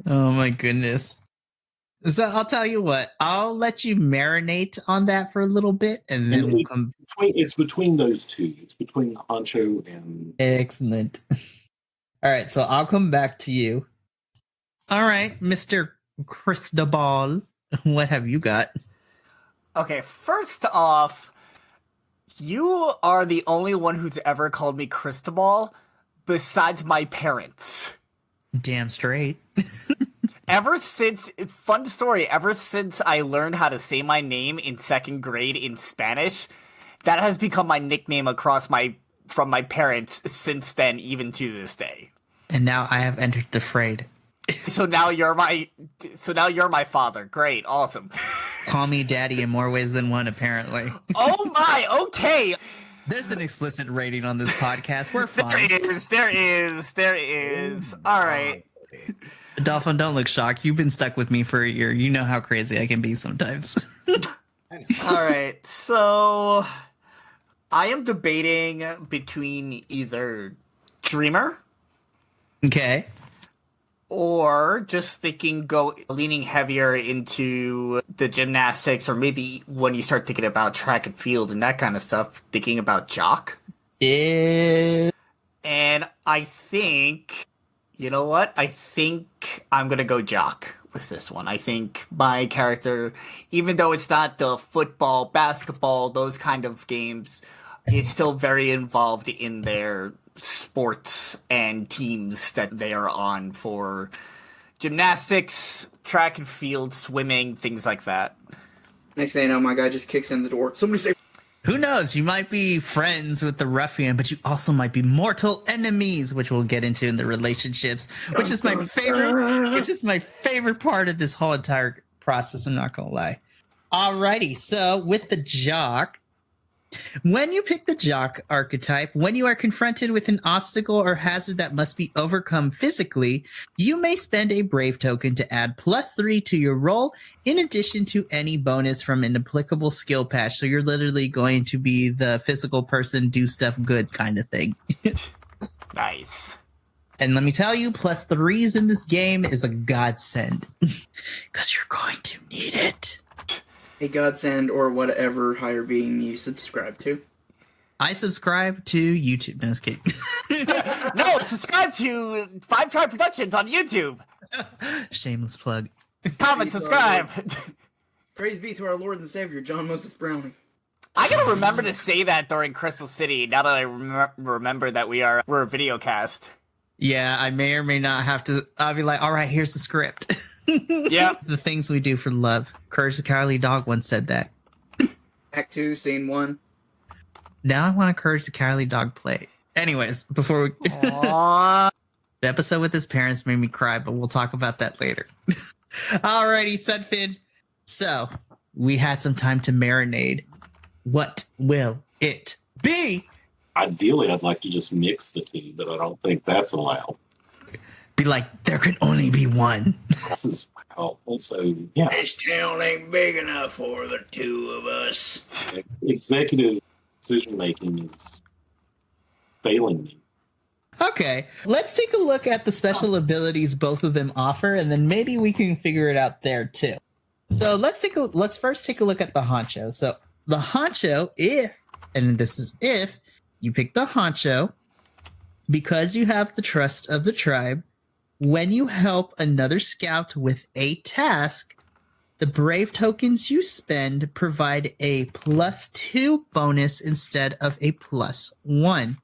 Oh my goodness. So I'll tell you what, I'll let you marinate on that for a little bit, and then we'll come. It's between those 2. It's between Honcho and. Excellent. All right, so I'll come back to you. All right, Mr. Cristobal. What have you got? Okay, first off, you are the only one who's ever called me Cristobal besides my parents. Damn straight. Ever since I learned how to say my name in 2nd grade in Spanish, that has become my nickname from my parents since then, even to this day. And now I have entered the fray. So now you're my father. Great, awesome. Call me daddy in more ways than one, apparently. Oh my, okay. There's an explicit rating on this podcast. We're fine. There is. All right. Adolfo, don't look shocked. You've been stuck with me for a year. You know how crazy I can be sometimes. All right, so I am debating between either Dreamer. Okay. Or just leaning heavier into the gymnastics, or maybe when you start thinking about track and field and that kind of stuff, thinking about Jock. Yeah. And I think, you know what? I think I'm going to go Jock with this one. I think my character, even though it's not the football, basketball, those kind of games, it's still very involved in their sports and teams that they are on for gymnastics, track and field, swimming, things like that. Next thing you know, my guy just kicks in the door. Somebody say, Who knows? You might be friends with the ruffian, but you also might be mortal enemies, which we'll get into in the relationships, which is my favorite part of this whole entire process, I'm not going to lie. Alrighty, so with the Jock, when you pick the Jock archetype, when you are confronted with an obstacle or hazard that must be overcome physically, you may spend a Brave token to add +3 to your roll, in addition to any bonus from an applicable skill patch. So you're literally going to be the physical person, do stuff good kind of thing. Nice. And let me tell you, +3s in this game is a godsend. Because you're going to need it. A godsend or whatever higher being you subscribe to. I subscribe to YouTube. No, just kidding. No, subscribe to Five Tribe Productions on YouTube. Shameless plug. Comment, subscribe. Praise be to our Lord and Savior, John Moses Browning. I gotta remember to say that during Crystal City, now that I remember that we're a video cast. Yeah, I may or may not have to. I'll be like, all right, here's the script. Yeah. The things we do for love. Courage the Cowardly Dog once said that. Act 2, Scene 1. Now I want a Courage the Cowardly Dog play. Anyways, before we... Aww. The episode with his parents made me cry, but we'll talk about that later. Alrighty, Sunfin. So, we had some time to marinate. What will it be? Ideally, I'd like to just mix the two, but I don't think that's allowed. Be like, there can only be one. This is wow. Also, yeah, This town ain't big enough for the two of us. executive decision making is failing me. Okay, let's take a look at the special abilities both of them offer, and then maybe we can figure it out there too. So let's first take a look at the honcho. So the honcho, if you pick the honcho, because you have the trust of the tribe, when you help another scout with a task, the Brave tokens you spend provide a +2 bonus instead of a +1.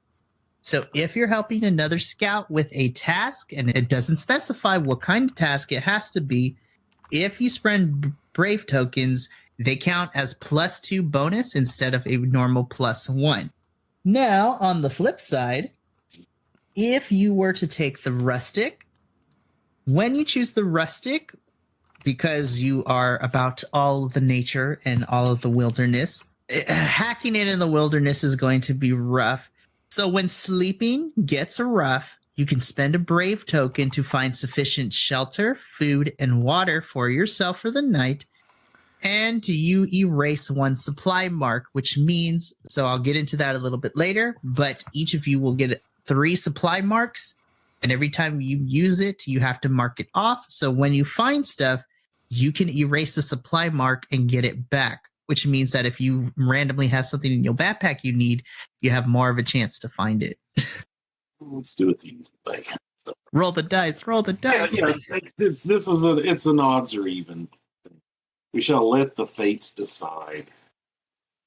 So if you're helping another scout with a task, and it doesn't specify what kind of task it has to be, if you spend Brave tokens, they count as +2 bonus instead of a normal +1. Now, on the flip side, if you were to take the Rustic, when you choose the Rustic, because you are about all the nature and all of the wilderness, hacking it in the wilderness is going to be rough. So when sleeping gets rough, you can spend a Brave token to find sufficient shelter, food, and water for yourself for the night. And you erase one supply mark, which means, so I'll get into that a little bit later, but each of you will get 3 supply marks. And every time you use it, you have to mark it off. So when you find stuff, you can erase the supply mark and get it back, which means that if you randomly have something in your backpack you need, you have more of a chance to find it. Let's do it the easy way. Roll the dice, roll the dice. It's an odds or even. We shall let the fates decide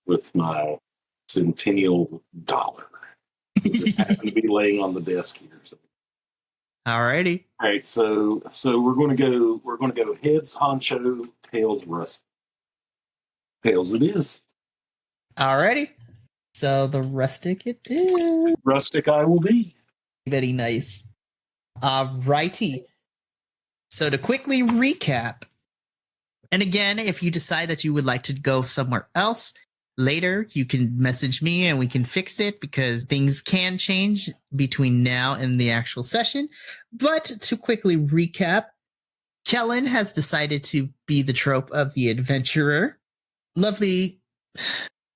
with my centennial dollar. It just happened to be laying on the desk here. So. Alrighty. All right, so we're going to go heads honcho, tails Rustic. Tails it is. Alrighty. So the Rustic it is. Rustic I will be. Very nice. Alrighty. So to quickly recap, and again, if you decide that you would like to go somewhere else later, you can message me and we can fix it because things can change between now and the actual session. But to quickly recap, Kellin has decided to be the trope of the adventurer. Lovely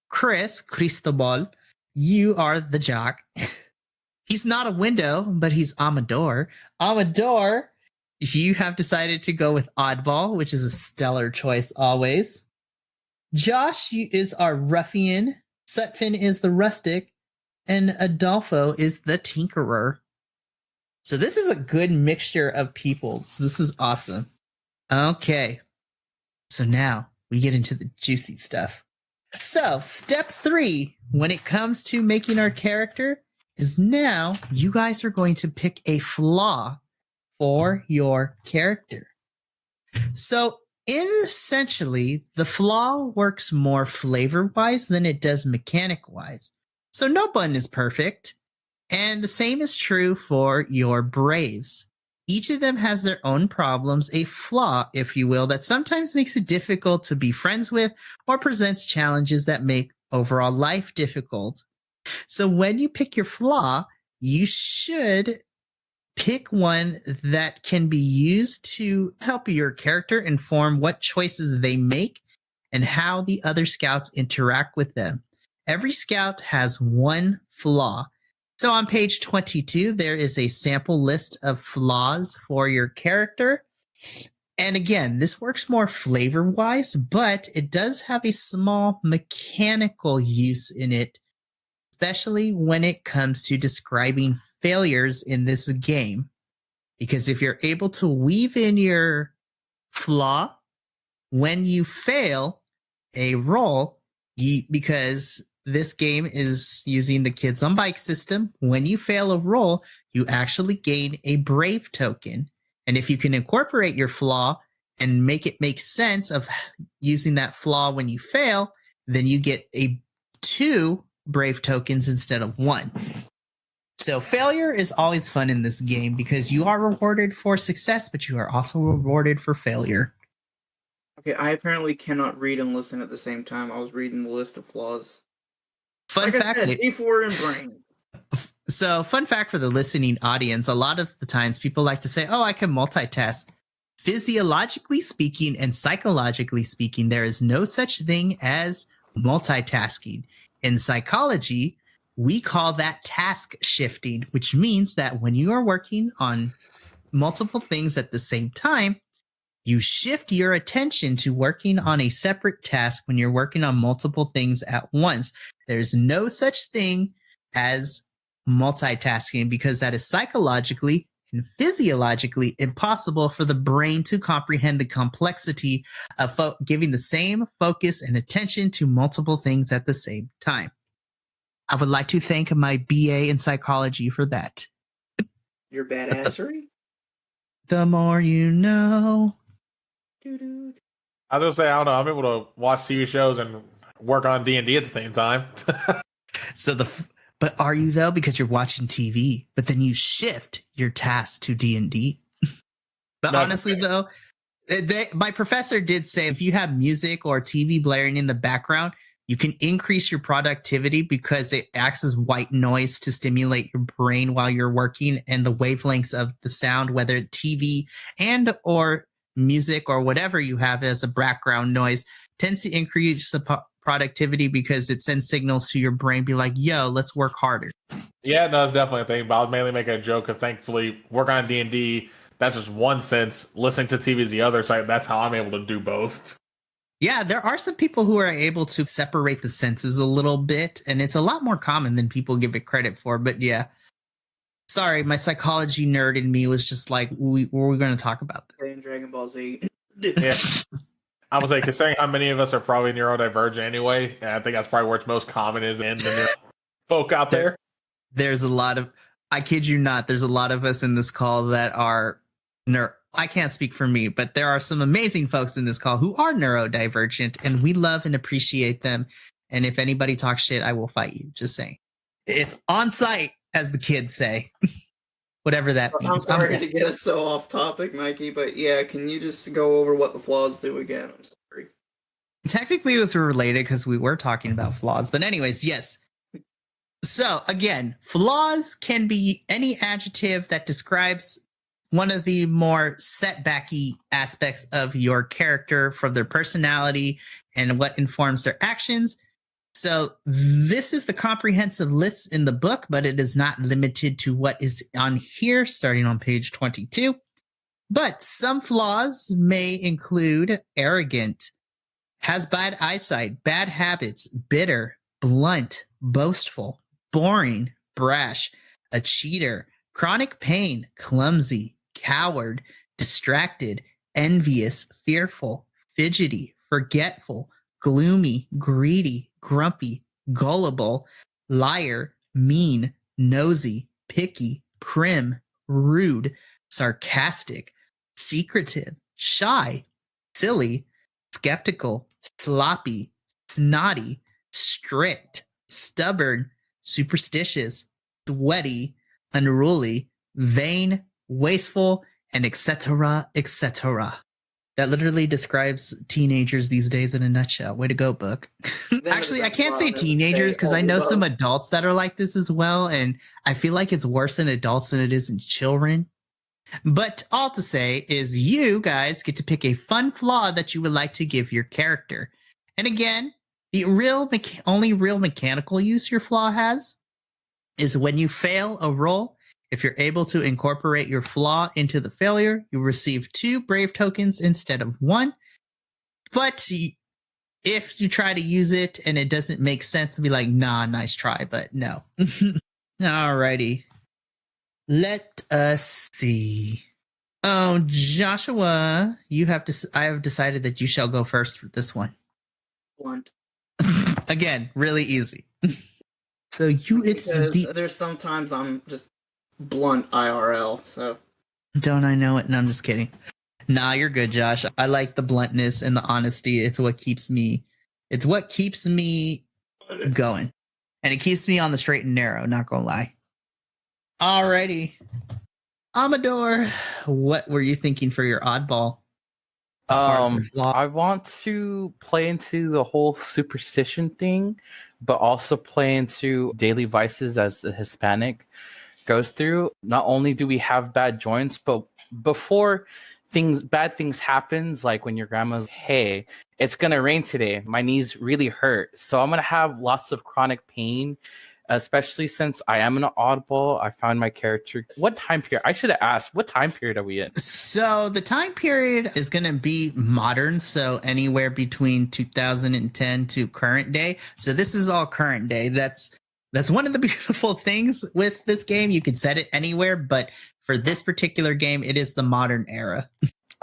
Cristobal, you are the Jock. He's not a window, but he's Amador. Amador, you have decided to go with Oddball, which is a stellar choice always. Josh is our ruffian. Sutphin is the rustic. And Adolfo is the tinkerer. So this is a good mixture of peoples. This is awesome. Okay. So now we get into the juicy stuff. So step 3, when it comes to making our character, is now you guys are going to pick a flaw for your character. So essentially, the flaw works more flavor-wise than it does mechanic-wise. So no button is perfect. And the same is true for your Braves. Each of them has their own problems, a flaw, if you will, that sometimes makes it difficult to be friends with or presents challenges that make overall life difficult. So when you pick your flaw, you should pick one that can be used to help your character inform what choices they make and how the other scouts interact with them. Every scout has one flaw. So on page 22, there is a sample list of flaws for your character. And again, this works more flavor-wise, but it does have a small mechanical use in it, especially when it comes to describing failures in this game. Because if you're able to weave in your flaw when you fail a roll, because this game is using the Kids on Bike system, when you fail a roll, you actually gain a brave token. And if you can incorporate your flaw and make it make sense of using that flaw when you fail, then you get 2 brave tokens instead of 1. So failure is always fun in this game because you are rewarded for success, but you are also rewarded for failure. Okay, I apparently cannot read and listen at the same time. I was reading the list of flaws. Fun fact. D4 and brain. So fun fact for the listening audience, a lot of the times people like to say, oh, I can multitask. Physiologically speaking and psychologically speaking, there is no such thing as multitasking. In psychology, we call that task shifting, which means that when you are working on multiple things at the same time, you shift your attention to working on a separate task when you're working on multiple things at once. There's no such thing as multitasking because that is psychologically and physiologically impossible for the brain to comprehend the complexity of giving the same focus and attention to multiple things at the same time. I would like to thank my BA in psychology for that. Your badassery? The more you know. I was gonna say, I don't know. I'm able to watch TV shows and work on D&D at the same time. But are you though? Because you're watching TV, but then you shift your task to D&D. But no, honestly, though, my professor did say if you have music or TV blaring in the background, you can increase your productivity because it acts as white noise to stimulate your brain while you're working, and the wavelengths of the sound, whether TV and or music or whatever you have as a background noise, tends to increase the productivity because it sends signals to your brain, be like, yo, let's work harder. Yeah, no, it's definitely a thing, but I was mainly making a joke because thankfully work on D&D, that's just one sense. Listening to TV is the other side. That's how I'm able to do both. Yeah, there are some people who are able to separate the senses a little bit, and it's a lot more common than people give it credit for. But yeah, sorry, my psychology nerd in me was just like, we're going to talk about this. Playing Dragon Ball Z. Yeah. I would say, considering how many of us are probably neurodivergent anyway, and I think that's probably where it's most common is in the folk out there. There's a lot of, I kid you not, there's a lot of us in this call that are I can't speak for me, but there are some amazing folks in this call who are neurodivergent, and we love and appreciate them. And if anybody talks shit, I will fight you. Just saying. It's on site, as the kids say. Whatever that means. I'm sorry to get us so off topic, Mikey, but yeah, can you just go over what the flaws do again? I'm sorry. Technically, it was related because we were talking about flaws. But anyways, yes. So again, flaws can be any adjective that describes one of the more setbacky aspects of your character from their personality and what informs their actions. So this is the comprehensive list in the book, but it is not limited to what is on here, starting on page 22. But some flaws may include arrogant, has bad eyesight, bad habits, bitter, blunt, boastful, boring, brash, a cheater, chronic pain, clumsy, coward, distracted, envious, fearful, fidgety, forgetful, gloomy, greedy, grumpy, gullible, liar, mean, nosy, picky, prim, rude, sarcastic, secretive, shy, silly, skeptical, sloppy, snotty, strict, stubborn, superstitious, sweaty, unruly, vain, wasteful, and etc., etc. That literally describes teenagers these days in a nutshell. Way to go, book. Actually, I can't say teenagers because I know some adults that are like this as well, and I feel like it's worse in adults than it is in children. But all to say is you guys get to pick a fun flaw that you would like to give your character. And again, the only real mechanical use your flaw has is when you fail a roll. If you're able to incorporate your flaw into the failure, you receive 2 brave tokens instead of 1. But if you try to use it and it doesn't make sense, to be like, nah, nice try, but no. Alrighty. Let us see. Oh, Joshua, I have decided that you shall go first for this one. Blunt. Again, really easy. So there's sometimes I'm just blunt IRL, so don't I know it? No, I'm just kidding. Nah, you're good, Josh. I like the bluntness and the honesty. It's what keeps me going. And it keeps me on the straight and narrow, not gonna lie. Alrighty. Amador, what were you thinking for your oddball? I want to play into the whole superstition thing, but also play into daily vices as a Hispanic goes through. Not only do we have bad joints, but before bad things happens, like when your grandma's, hey, it's gonna rain today, my knees really hurt, so I'm gonna have lots of chronic pain, especially since I am an oddball. I found my character. What time period? I should have asked, what time period are we in? So the time period is going to be modern. So anywhere between 2010 to current day. So this is all current day. That's one of the beautiful things with this game. You can set it anywhere, but for this particular game, it is the modern era.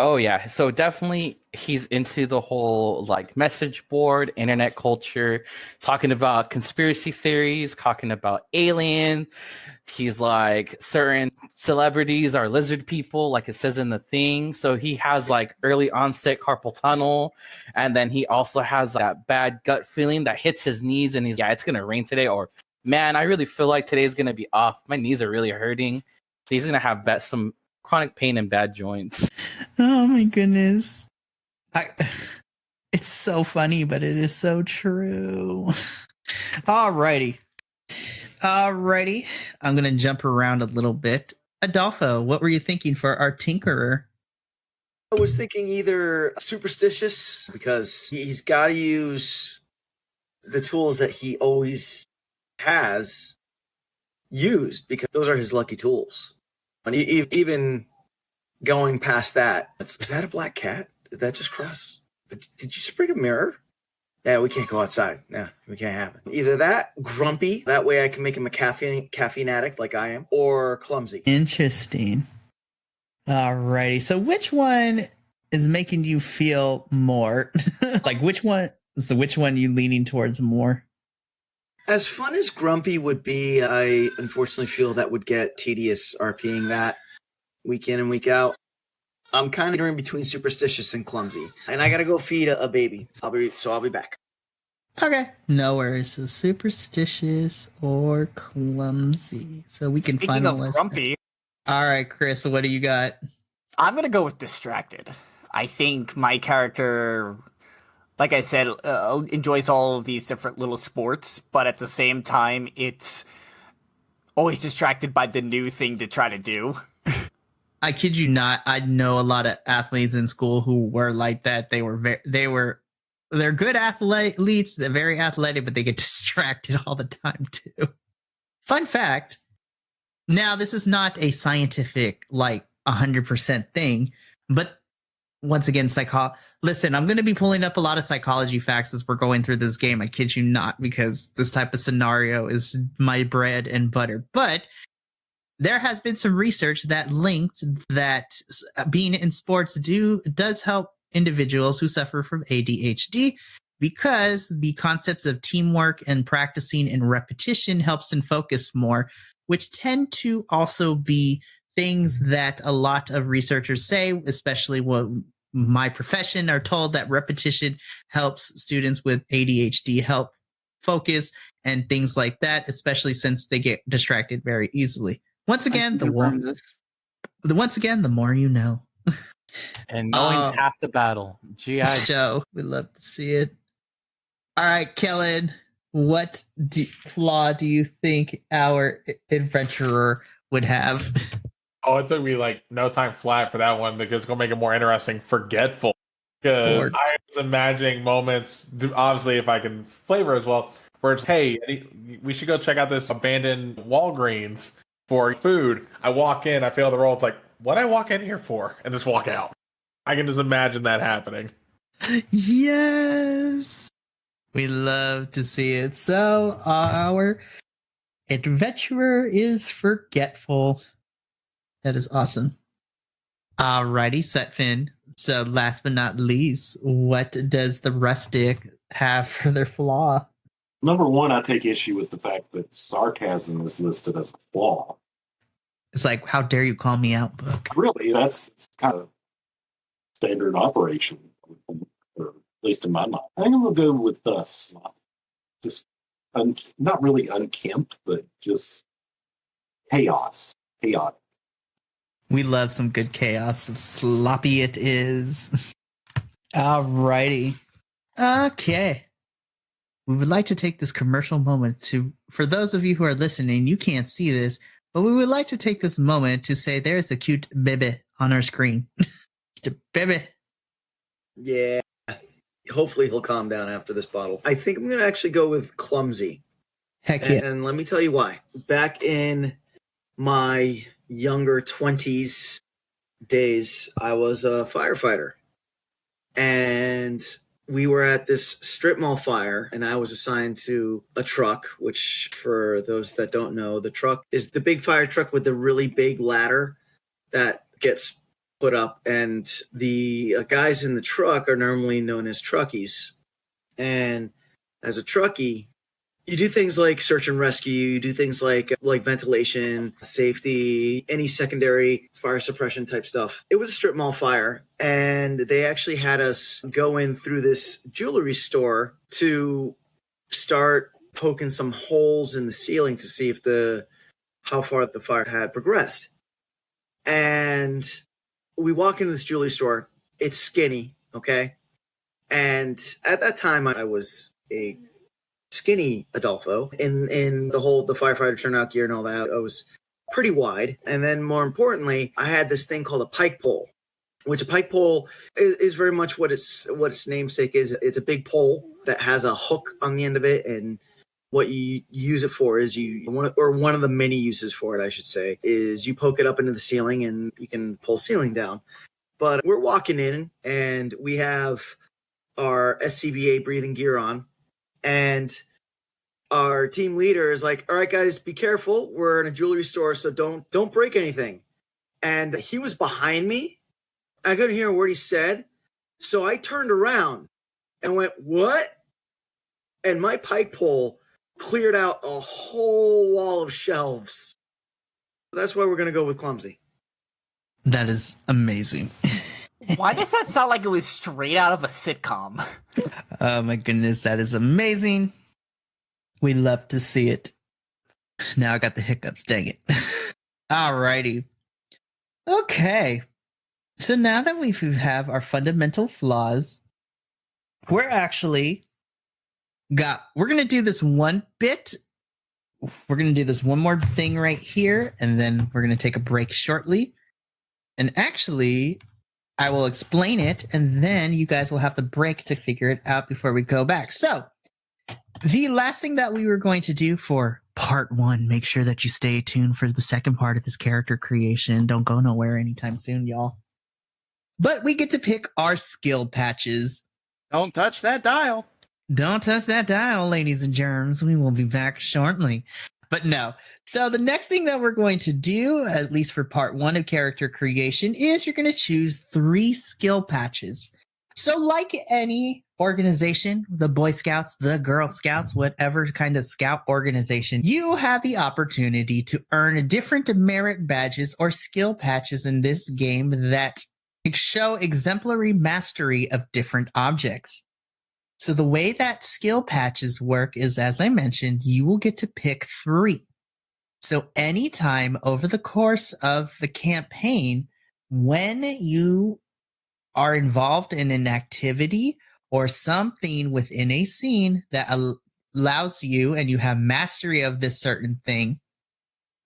Oh yeah, so definitely he's into the whole like message board, internet culture, talking about conspiracy theories, talking about alien. He's like, certain celebrities are lizard people, like it says in the thing. So he has like early onset carpal tunnel, and then he also has that bad gut feeling that hits his knees, and he's it's gonna rain today, or man, I really feel like today's gonna be off. My knees are really hurting. So he's gonna have some chronic pain and bad joints. Oh my goodness. It's so funny, but it is so true. Alrighty. I'm going to jump around a little bit. Adolfo, what were you thinking for our Tinkerer? I was thinking either superstitious, because he's got to use the tools that he always has used, because those are his lucky tools. And even going past that, is that a black cat? Did that just cross? Did you spring a mirror? Yeah, we can't go outside. No, we can't have it. Either that, grumpy, that way I can make him a caffeine addict like I am, or clumsy. Interesting. Alrighty. So which one is making you feel more? Like which one are you leaning towards more? As fun as grumpy would be, I unfortunately feel that would get tedious RPing that week in and week out. I'm kind of in between superstitious and clumsy, and I gotta go feed a baby. I'll be back. Okay, no worries. So superstitious or clumsy. So we can Speaking of finalize grumpy, that. All right, Chris, what do you got? I'm gonna go with distracted. I think my character, like I said, enjoys all of these different little sports, but at the same time, it's always distracted by the new thing to try to do. I kid you not. I know a lot of athletes in school who were like that. They're good athletes. They're very athletic, but they get distracted all the time too. Fun fact. Now, this is not a scientific, 100% thing, but once again, listen, I'm going to be pulling up a lot of psychology facts as we're going through this game. I kid you not, because this type of scenario is my bread and butter. But there has been some research that linked that being in sports does help individuals who suffer from ADHD, because the concepts of teamwork and practicing and repetition helps them focus more, which tend to also be things that a lot of researchers say, especially what my profession, are told that repetition helps students with ADHD help focus and things like that, especially since they get distracted very easily. Once again, Once again, the more you know. And knowing's half the battle. G.I. Joe, we'd love to see it. All right, Kellin, what flaw do you think our adventurer would have? Oh, it took me like no time flat for that one because it's going to make it more interesting. Forgetful. Because Lord. I was imagining moments, obviously, if I can flavor as well, where it's, hey, we should go check out this abandoned Walgreens for food. I walk in, I fail the roll. It's like, what I walk in here for? And just walk out. I can just imagine that happening. Yes. We love to see it. So our adventurer is forgetful. That is awesome. Alrighty, Setfin. So last but not least, what does the Rustic have for their flaw? Number one, I take issue with the fact that sarcasm is listed as a flaw. It's like, how dare you call me out, book? Really, it's kind of standard operation, or at least in my mind. I think I'm going to go with sloppy. Just not really unkempt, but just chaotic. We love some good chaos. So sloppy it is. Alrighty. Okay. We would like to take this commercial moment for those of you who are listening, you can't see this, but we would like to take this moment to say there's a cute baby on our screen. Just a baby. Yeah. Hopefully he'll calm down after this bottle. I think I'm going to actually go with clumsy. Heck yeah. And let me tell you why. Back in my younger 20s days, I was a firefighter. And we were at this strip mall fire, and I was assigned to a truck, which, for those that don't know, the truck is the big fire truck with the really big ladder that gets put up. And the guys in the truck are normally known as truckies. And as a truckie, you do things like search and rescue. You do things like ventilation, safety, any secondary fire suppression type stuff. It was a strip mall fire, and they actually had us go in through this jewelry store to start poking some holes in the ceiling to see if how far the fire had progressed. And we walk into this jewelry store. It's skinny, okay? And at that time, I was a skinny Adolfo in the firefighter turnout gear and all that. I was pretty wide. And then more importantly, I had this thing called a pike pole, which a pike pole is very much what its namesake is. It's a big pole that has a hook on the end of it. And what you use it for is one of the many uses for it, I should say, is you poke it up into the ceiling and you can pull ceiling down. But we're walking in and we have our SCBA breathing gear on. And our team leader is like, all right, guys, be careful. We're in a jewelry store, so don't break anything. And he was behind me. I couldn't hear a word he said. So I turned around and went, what? And my pike pole cleared out a whole wall of shelves. That's why we're going to go with clumsy. That is amazing. Why does that sound like it was straight out of a sitcom? Oh my goodness, that is amazing. We love to see it. Now I got the hiccups, dang it. Alrighty. Okay. So now that we have our fundamental flaws, we're going to do this one bit. We're going to do this one more thing right here, and then we're going to take a break shortly. And actually, I will explain it, and then you guys will have the break to figure it out before we go back. So, the last thing that we were going to do for part one, make sure that you stay tuned for the second part of this character creation. Don't go nowhere anytime soon, y'all. But we get to pick our skill patches. Don't touch that dial. Don't touch that dial, ladies and germs. We will be back shortly. But no. So the next thing that we're going to do, at least for part one of character creation, is you're going to choose 3 skill patches. So like any organization, the Boy Scouts, the Girl Scouts, whatever kind of scout organization, you have the opportunity to earn different merit badges or skill patches in this game that show exemplary mastery of different objects. So the way that skill patches work is, as I mentioned, you will get to pick 3. So anytime over the course of the campaign, when you are involved in an activity or something within a scene that allows you and you have mastery of this certain thing,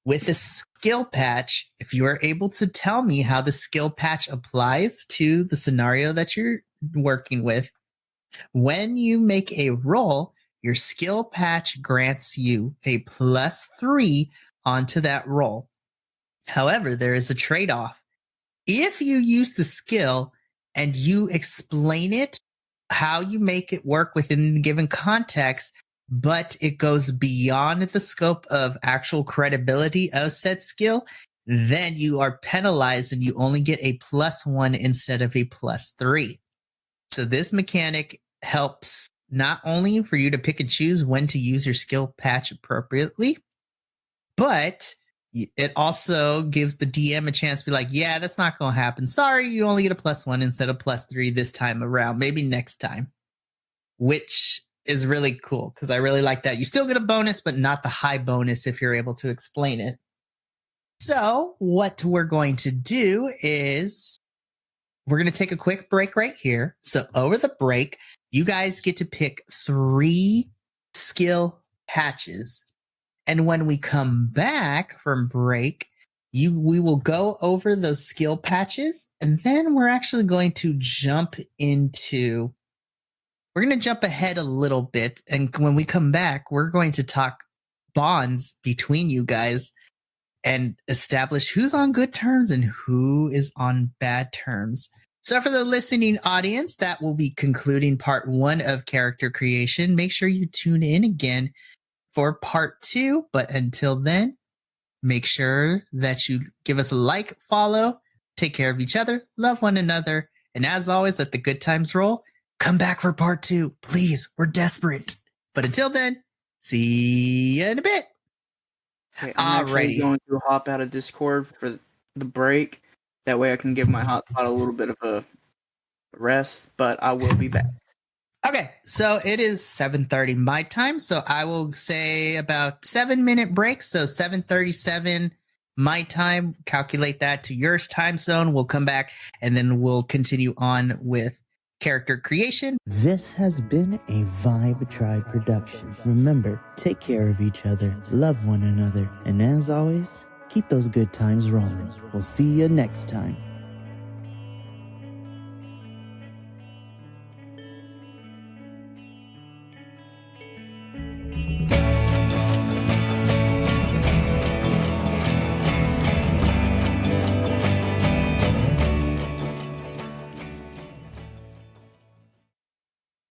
with a skill patch, if you are able to tell me how the skill patch applies to the scenario that you're working with, when you make a roll, your skill patch grants you a +3 onto that roll. However, there is a trade-off. If you use the skill and you explain it, how you make it work within the given context, but it goes beyond the scope of actual credibility of said skill, then you are penalized and you only get a +1 instead of a +3. So this mechanic helps not only for you to pick and choose when to use your skill patch appropriately, but it also gives the DM a chance to be like, yeah, that's not going to happen. Sorry, you only get a +1 instead of +3 this time around. Maybe next time, which is really cool because I really like that. You still get a bonus, but not the high bonus if you're able to explain it. So what we're going to do is we're going to take a quick break right here. So over the break, you guys get to pick 3 skill patches. And when we come back from break, we will go over those skill patches. And then we're actually going to jump ahead a little bit. And when we come back, we're going to talk bonds between you guys and establish who's on good terms and who is on bad terms. So for the listening audience, that will be concluding part 1 of character creation. Make sure you tune in again for part 2. But until then, make sure that you give us a like, follow, take care of each other, love one another. And as always, let the good times roll. Come back for part 2. Please, we're desperate. But until then, see you in a bit. Okay, I'm actually Alrighty. going to hop out of Discord for the break. That way I can give my hotspot a little bit of a rest, but I will be back. Okay, so it is 7:30 my time, so I will say about 7-minute break, so 7:37 my time. Calculate that to your time zone. We'll come back, and then we'll continue on with character creation. This has been a Vibe Tribe production. Remember, take care of each other, love one another, and as always, keep those good times rolling. We'll see you next time.